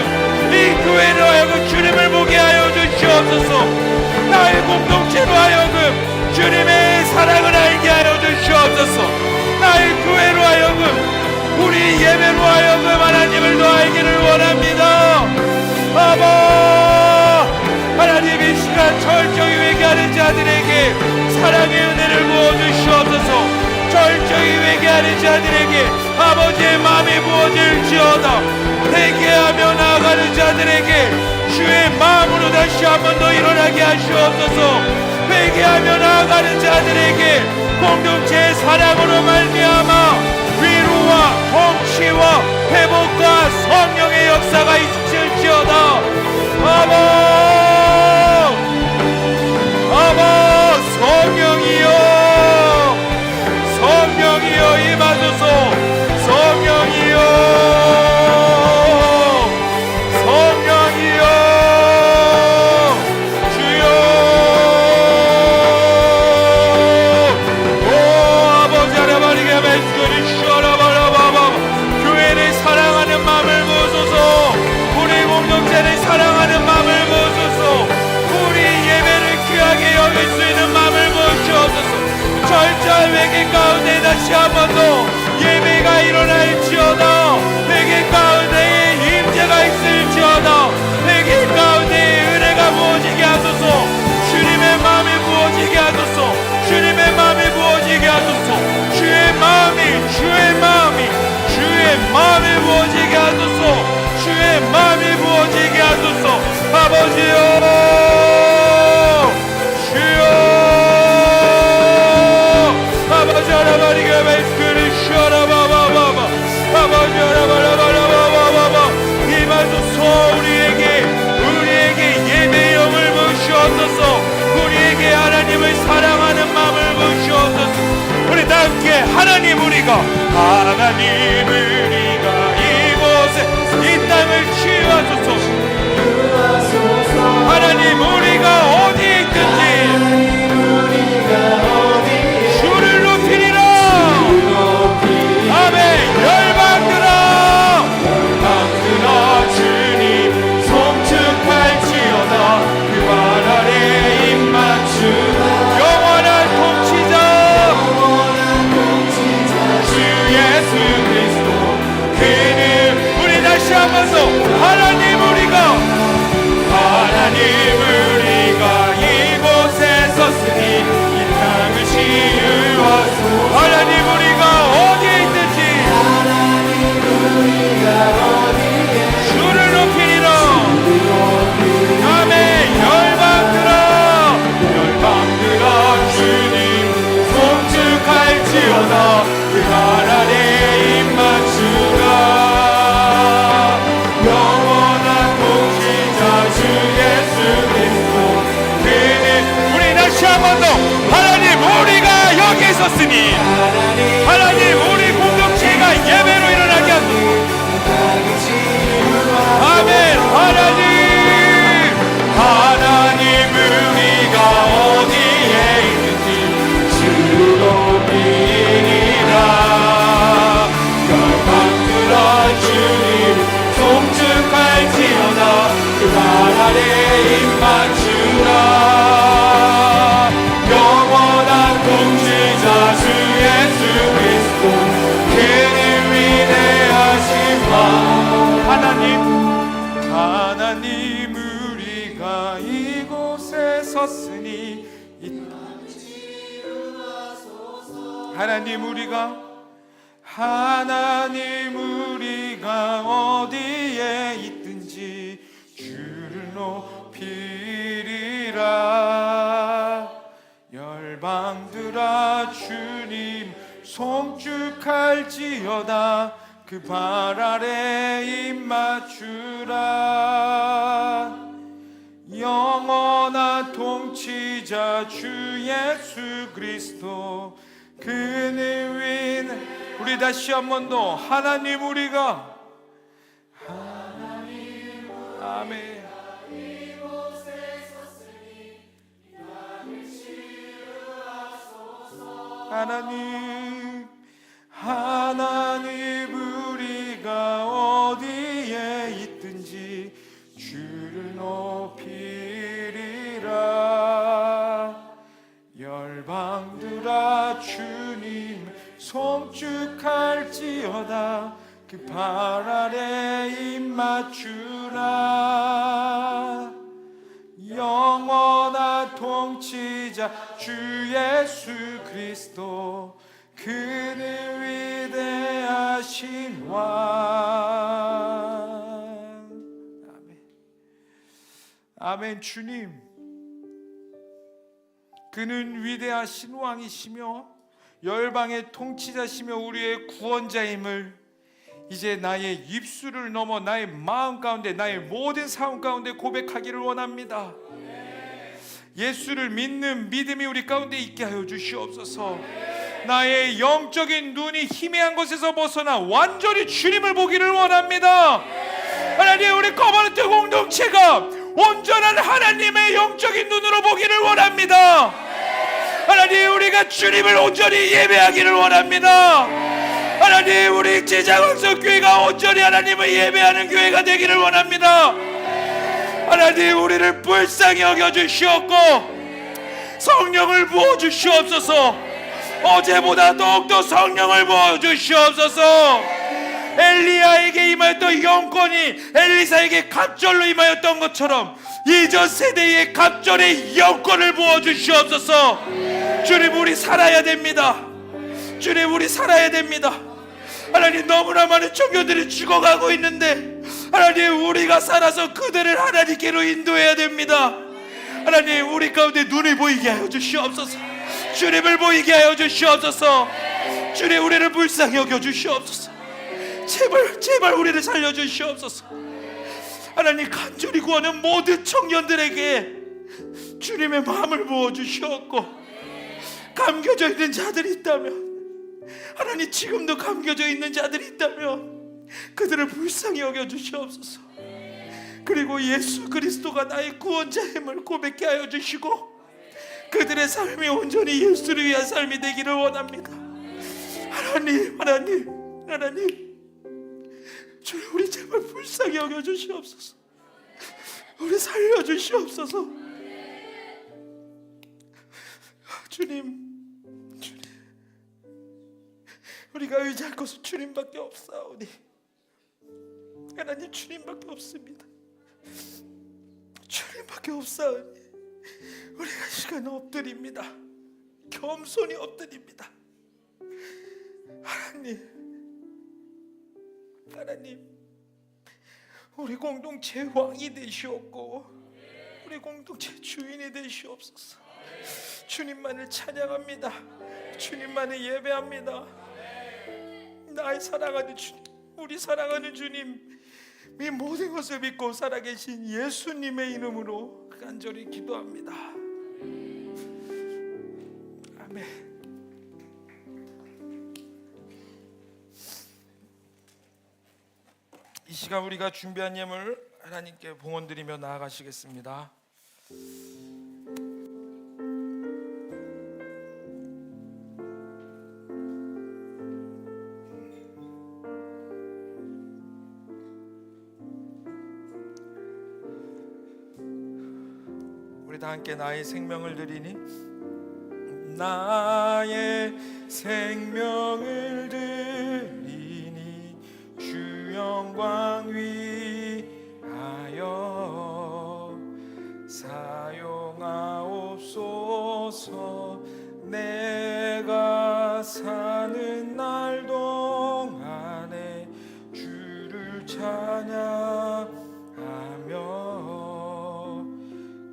이 교회로 하여금 주님을 보게 하여 주시옵소서. 나의 공동체로 하여금 주님의 사랑을 알게 하여 주시옵소서. 나의 교회로 하여금 우리 예배로 하여금 하나님을 더 알기를 원합니다. 아바 하나님 이 시간 철저히 회개하는 자들에게 사랑의 은혜를 부어주시옵소서. 철저히 회개하는 자들에게 아버지의 마음이 부어질지어다. 회개하며 나아가는 자들에게 주의 마음으로 다시 한 번 더 일어나게 하시옵소서. 회개하며 나아가는 자들에게 공동체의 사랑으로 말미암아 위로와 통치와 회복과 성령의 역사가 있을지어다. 아바 성령이여 임하소서. 성령이여 주여. 오 아버지 하나님의 말씀을 쉬어라바라바바 교회를 사랑하는 마음을 부어소서. 우리 공동체를 사랑하는 마음을 부어소서. 우리 예배를 귀하게 여길 수 있는 마음을 부어주옵소서. 철저한 회개 가운데 다시 한 번 더 예배가 일어날지어다. 회개 가운데에 임재가 있을지어다. 회개 가운데에 은혜가 부어지게 하소서. 주님의 마음이 부어지게 하소서. 주님의 마음이 부어지게 하소서. 주의 마음이 부어지게 하소서. 주의 마음이 부어지게 하소서. 아버지여 아버지 하나님의 말씀을 쉬어라바바바바 아버지 하나바라바라바바바 임하소서. 우리에게 예배의 영을 부으시옵소서. 우리에게 하나님을 사랑하는 마음을 부으시옵소서. 우리 다 함께 하나님 우리가 이곳에 이 땅을 치유하소서. 하나님 우리가 어디에 있든지 주를 높이리라. 아멘. 열방들아 주님 송축할지어다. 그 발 아래 입 맞추 영원한 통치자 주 예수 그리스도 그는 우리 다시 한번 더 하나님 우리가 이곳에 섰으니 이 땅을 치유하소서. 하나님 우리가 어디에 있든지 주를 높이리라. 아멘. 열방들아 주님 송축할지어다. 그 발 아래 입 맞추라. 영원한 통치자 주 예수 그리스도 그는 우리 다시 한 번 더 하나님 우리가 여기 있었으니 하나님 우리 공동체가 예배로 일어나게 하소서. 하나님 우리가 이곳에 섰으니 하나님 우리가 어디에 있든지 주를 높이리라. 열방들아 주님 송축할지어다. 그 발 아래 입 맞추라. 영원한 통치자 주 예수 그리스도 그는 윈. 우리 다시 한 번 더 하나님 우리가 아멘. 하나님 우리가 어디에 있든지 주를 높이리라. 열방들아 주님 송축할지어다. 그 발 아래 입 맞추라. 영원한 통치자 주 예수 그리스도 그는 위대하신 왕. 아멘. 아멘. 주님, 그는 위대하신 왕이시며 열방의 통치자시며 우리의 구원자임을 이제 나의 입술을 넘어 나의 마음 가운데 나의 모든 삶 가운데 고백하기를 원합니다. 예수를 믿는 믿음이 우리 가운데 있게 하여 주시옵소서. 나의 영적인 눈이 희미한 것에서 벗어나 완전히 주님을 보기를 원합니다. 하나님, 우리 커버넌트 공동체가 온전한 하나님의 영적인 눈으로 보기를 원합니다. 하나님, 우리가 주님을 온전히 예배하기를 원합니다. 하나님, 우리 제자광석교회가 온전히 하나님을 예배하는 교회가 되기를 원합니다. 하나님, 우리를 불쌍히 여겨주시옵고 성령을 부어주시옵소서. 어제보다 더욱더 성령을 부어주시옵소서. 엘리야에게 임하였던 영권이 엘리사에게 갑절로 임하였던 것처럼 이전 세대의 갑절의 영권을 부어주시옵소서. 주님, 우리 살아야 됩니다. 주님, 우리 살아야 됩니다. 하나님, 너무나 많은 청년들이 죽어가고 있는데 하나님, 우리가 살아서 그들을 하나님께로 인도해야 됩니다. 하나님, 우리 가운데 눈을 보이게 하여 주시옵소서. 주님을 보이게 하여 주시옵소서. 주님, 우리를 불쌍히 여겨 주시옵소서. 제발 우리를 살려 주시옵소서. 하나님, 간절히 구하는 모든 청년들에게 주님의 마음을 부어 주시옵고, 감겨져 있는 자들이 있다면 하나님, 지금도 감겨져 있는 자들이 있다면 그들을 불쌍히 여겨 주시옵소서. 그리고 예수 그리스도가 나의 구원자임을 고백케 하여 주시고 그들의 삶이 온전히 예수를 위한 삶이 되기를 원합니다. 하나님, 주님, 우리 제발 불쌍히 여겨 주시옵소서. 우리 살려 주시옵소서. 주님, 우리가 의지할 것은 주님밖에 없사오니 하나님, 주님밖에 없습니다. 주님밖에 없사오니 우리가 시간 엎드립니다. 겸손히 엎드립니다. 하나님, 우리 공동체 왕이 되시옵고 우리 공동체 주인이 되시옵소서. 주님만을 찬양합니다. 주님만을 예배합니다. 나의 사랑하는 주님, 우리 사랑하는 주님, 이 모든 것을 믿고 살아계신 예수님의 이름으로 간절히 기도합니다. 아멘. 이 시간 우리가 준비한 예물 하나님께 봉헌드리며 나아가시겠습니다. 우리 다 함께 나의 생명을 드리니, 나의 생명을 드리니 주 영광 위 하며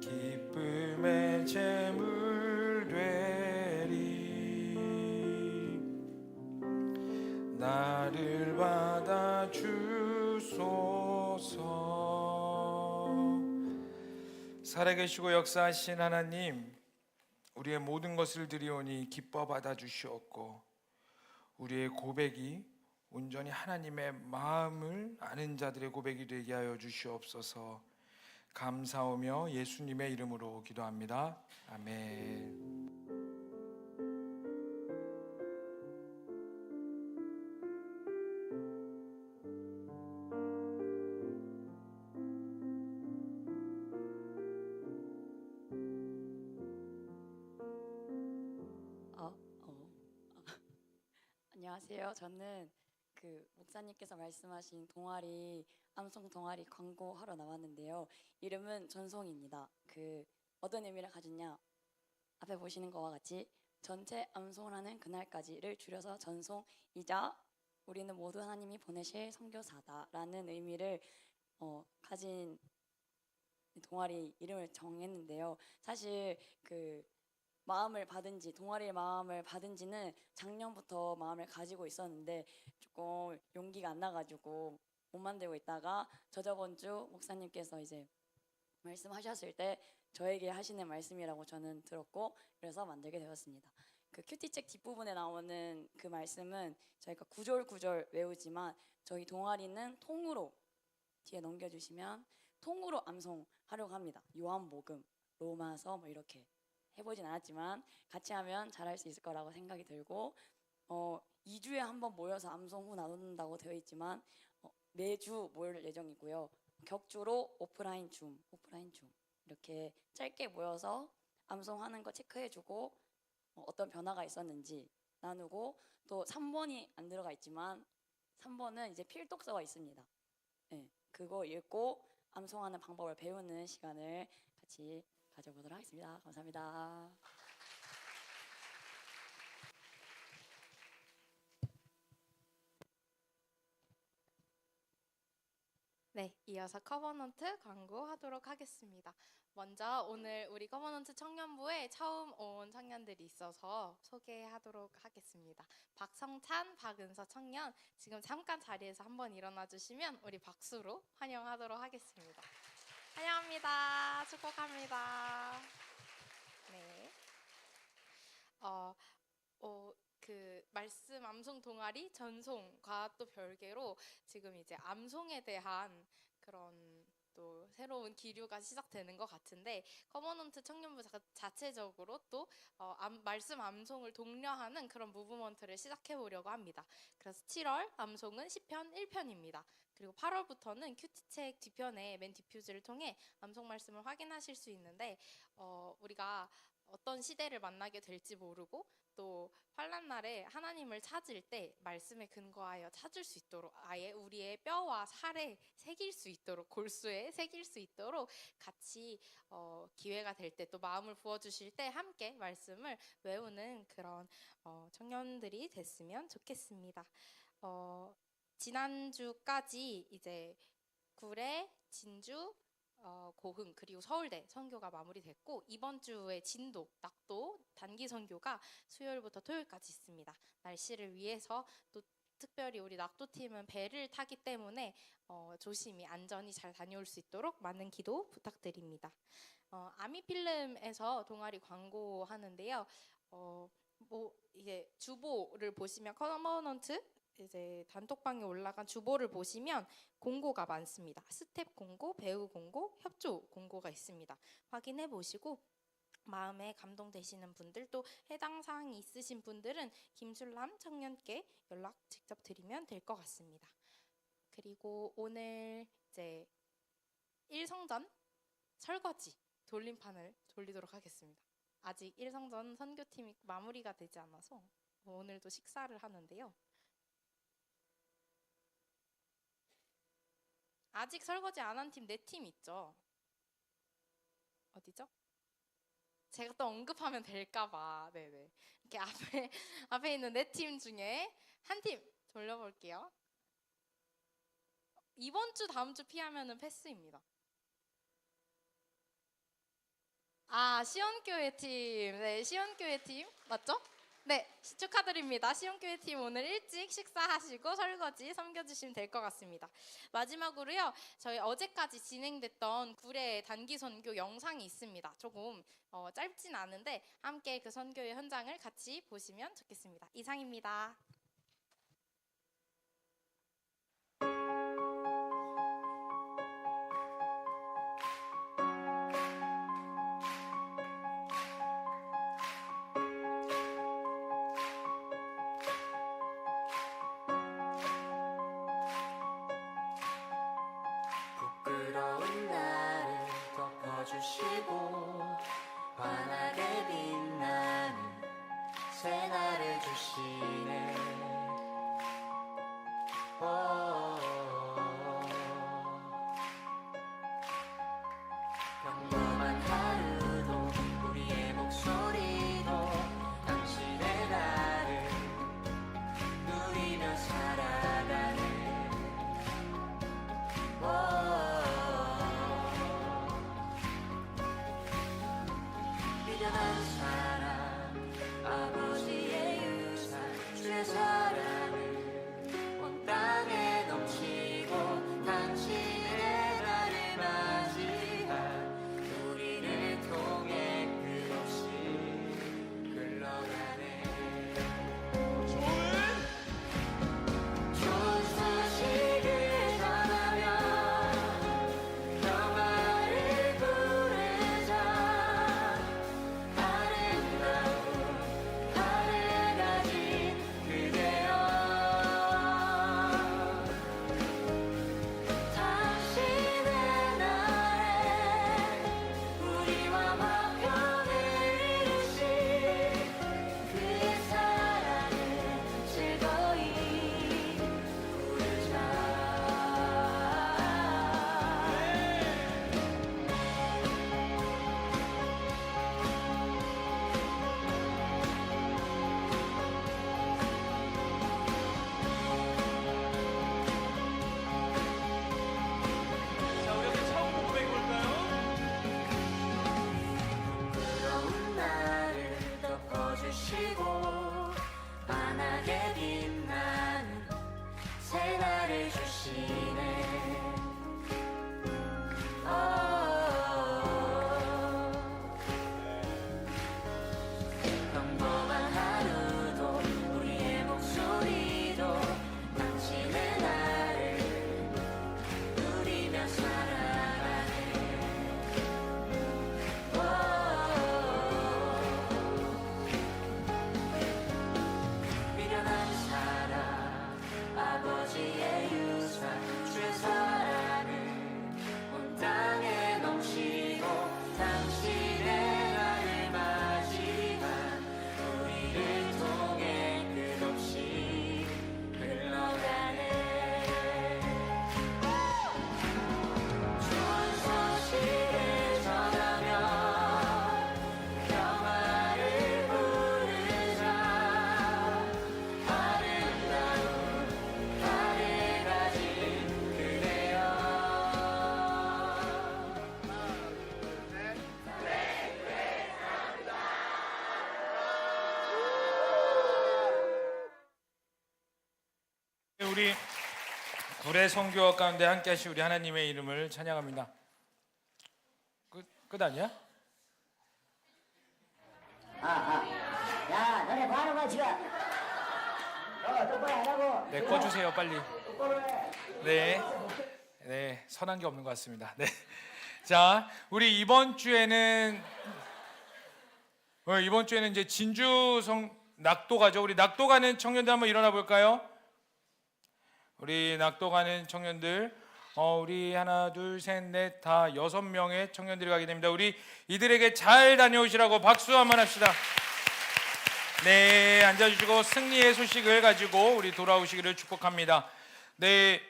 기쁨의 제물 되리. 나를 받아 주소서. 살아계시고 역사하신 하나님, 우리의 모든 것을 드리오니 기뻐 받아 주시옵고, 우리의 고백이 온전히 하나님의 마음을 아는 자들의 고백이 되게 하여 주시옵소서. 감사하며 예수님의 이름으로 기도합니다. 아멘. 어, 어. 안녕하세요. 저는 그 목사님께서 말씀하신 동아리 암송 동아리 광고하러 나왔는데요. 이름은 전송입니다. 그 어떤 의미를 가졌냐? 앞에 보시는 거와 같이 전체 암송을 하는 그날까지를 줄여서 전송이자 우리는 모두 하나님이 보내실 선교사다라는 의미를 가진 동아리 이름을 정했는데요. 사실 그 마음을 받은지 동아리의 마음을 받은지는 작년부터 마음을 가지고 있었는데 조금 용기가 안 나가지고 못 만들고 있다가 저저번 주 목사님께서 이제 말씀하셨을 때 저에게 하시는 말씀이라고 저는 들었고 그래서 만들게 되었습니다. 그 큐티책 뒷부분에 나오는 그 말씀은 저희가 구절 구절 외우지만 저희 동아리는 통으로 뒤에 넘겨주시면 통으로 암송하려고 합니다. 요한복음, 로마서 뭐 이렇게 해보진 않았지만 같이 하면 잘할 수 있을 거라고 생각이 들고 2주에 한 번 모여서 암송 후 나눈다고 되어 있지만 매주 모일 예정이고요. 격주로 오프라인 줌 이렇게 짧게 모여서 암송하는 거 체크해주고 어떤 변화가 있었는지 나누고 또 3번이 안 들어가 있지만 3번은 이제 필독서가 있습니다. 네, 그거 읽고 암송하는 방법을 배우는 시간을 같이 가져보도록 하겠습니다. 감사합니다. 네, 이어서 커버넌트 광고하도록 하겠습니다. 먼저 오늘 우리 커버넌트 청년부에 처음 온 청년들이 있어서 소개하도록 하겠습니다. 박성찬, 박은서 청년, 지금 잠깐 자리에서 한번 일어나 주시면 우리 박수로 환영하도록 하겠습니다. 환영합니다. 축복합니다. 네. 그 말씀 암송 동아리 전송과 또 별개로 지금 이제 암송에 대한 그런 또 새로운 기류가 시작되는 것 같은데 커버넌트 청년부 자체적으로 또 말씀 암송을 독려하는 그런 무브먼트를 시작해 보려고 합니다. 그래서 7월 암송은 시편 1편입니다. 그리고 8월부터는 큐티책 뒤편에 맨 뒷표지를 통해 암송 말씀을 확인하실 수 있는데 우리가 어떤 시대를 만나게 될지 모르고 또 환난 날에 하나님을 찾을 때 말씀에 근거하여 찾을 수 있도록 아예 우리의 뼈와 살에 새길 수 있도록 골수에 새길 수 있도록 같이 기회가 될 때 또 마음을 부어주실 때 함께 말씀을 외우는 그런 청년들이 됐으면 좋겠습니다. 지난주까지 이제 구례, 진주, 고흥 그리고 서울대 선교가 마무리됐고 이번 주에 진도, 낙도 단기 선교가 수요일부터 토요일까지 있습니다. 날씨를 위해서 또 특별히 우리 낙도팀은 배를 타기 때문에 조심히 안전히 잘 다녀올 수 있도록 많은 기도 부탁드립니다. 아미필름에서 동아리 광고하는데요. 뭐 이게 주보를 보시면 커버넌트 이제 단톡방에 올라간 주보를 보시면 공고가 많습니다. 스텝 공고, 배우 공고, 협조 공고가 있습니다. 확인해 보시고 마음에 감동되시는 분들 또 해당 사항이 있으신 분들은 김술람 청년께 연락 직접 드리면 될 것 같습니다. 그리고 오늘 이제 1성전 설거지 돌림판을 돌리도록 하겠습니다. 아직 1성전 선교팀이 마무리가 되지 않아서 오늘도 식사를 하는데요. 아직 설거지 안 한 팀 4팀 있죠? 어디죠? 제가 또 언급하면 될까봐 네네 이렇게 앞에 있는 4팀 중에 한 팀 돌려볼게요. 이번 주 다음 주 피하면은 패스입니다. 아, 시온교회 팀. 네, 시온교회 팀 맞죠? 네, 축하드립니다. 시온교회 팀 오늘 일찍 식사하시고 설거지 섬겨주시면 될 것 같습니다. 마지막으로요, 저희 어제까지 진행됐던 구례 단기 선교 영상이 있습니다. 조금 짧진 않은데 함께 그 선교의 현장을 같이 보시면 좋겠습니다. 이상입니다. 부끄러운 나를 덮어주시고 환하게 빛나는 새날을 주시네. 평범한 하루도 우리의 목소리도 당신의 나를 누리며 살아가네. 미련한 사랑 아버지의 유산 주의 사랑을 온 땅에 넘치고 당신의 나를 맞이한 우리를 통해 끝없이 흘러가네. 좋은 소식을 전하며 평화를 부르자. 아름다운 하늘 가진 그대여, 당신의 나에 우리와 화평을 이루신 그의 사랑을 즐거이 부르자. 자, 우리 함께 처음 고백해 볼까요? 부끄러운 나를 덮어주시고 환하게 빛나는 새날을 주시네. 평범한 하루도 우리의 목소리도 당신의 나를 누리며 살아가네. 미련한 사랑 아버지의 유산 주의 사랑을 온 땅에 넘치고 당신의 나를 맞이한 우리를 통해 끝없이 흘러가네. 좋은 소식을 전하며 평화를 부르자. 아름다운 하늘 가진 그대여. 우리 구례 선교학 가운데 함께하신 우리 하나님의 이름을 찬양합니다. 끝 아니야? 야, 너네 뭐 하는 거야 지금? 똑바로 하라고. 네, 꺼주세요 빨리. 똑바로 해. 네, 선한 게 없는 것 같습니다. 네, 자, 우리 이번 주에는 이제 진주성 낙도가죠. 우리 낙도 가는 청년들 한번 일어나 볼까요? 우리 낙도 가는 청년들, 우리 하나, 둘, 셋, 넷, 다 6명의 청년들이 가게 됩니다. 우리 이들에게 잘 다녀오시라고 박수 한번 합시다. 네, 앉아주시고 승리의 소식을 가지고 우리 돌아오시기를 축복합니다. 네,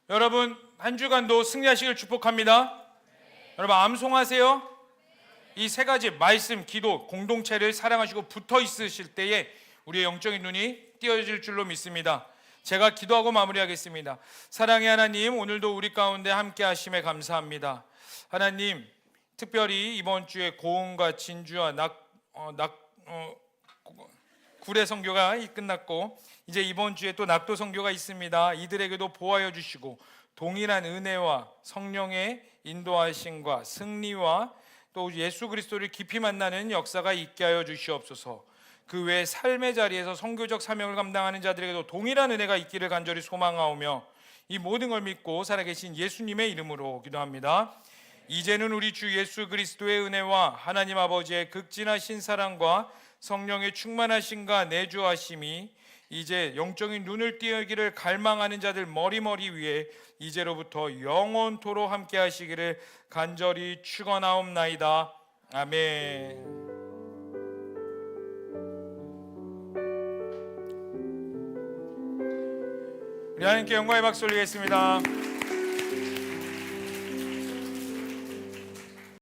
여러분 한 주간도 승리하시길 축복합니다. 여러분 암송하세요. 이 세 가지 말씀, 기도, 공동체를 사랑하시고 붙어 있으실 때에 우리의 영적인 눈이 띄어질 줄로 믿습니다. 제가 기도하고 마무리하겠습니다. 사랑의 하나님, 오늘도 우리 가운데 함께 하심에 감사합니다. 하나님, 특별히 이번 주에 고흥과 진주와 구례 선교가 끝났고 이제 이번 주에 또 낙도 선교가 있습니다. 이들에게도 보호하여 주시고 동일한 은혜와 성령의 인도하심과 승리와 또 예수 그리스도를 깊이 만나는 역사가 있게 하여 주시옵소서. 그 외 삶의 자리에서 선교적 사명을 감당하는 자들에게도 동일한 은혜가 있기를 간절히 소망하오며 이 모든 걸 믿고 살아계신 예수님의 이름으로 기도합니다. 이제는 우리 주 예수 그리스도의 은혜와 하나님 아버지의 극진하신 사랑과 성령의 충만하심과 내주하심이 이제 영적인 눈을 띄우기를 갈망하는 자들 머리머리 위에 이제로부터 영원토록 함께 하시기를 간절히 축원하옵나이다. 아멘. 우리 하나님께 영광의 박수 올리겠습니다.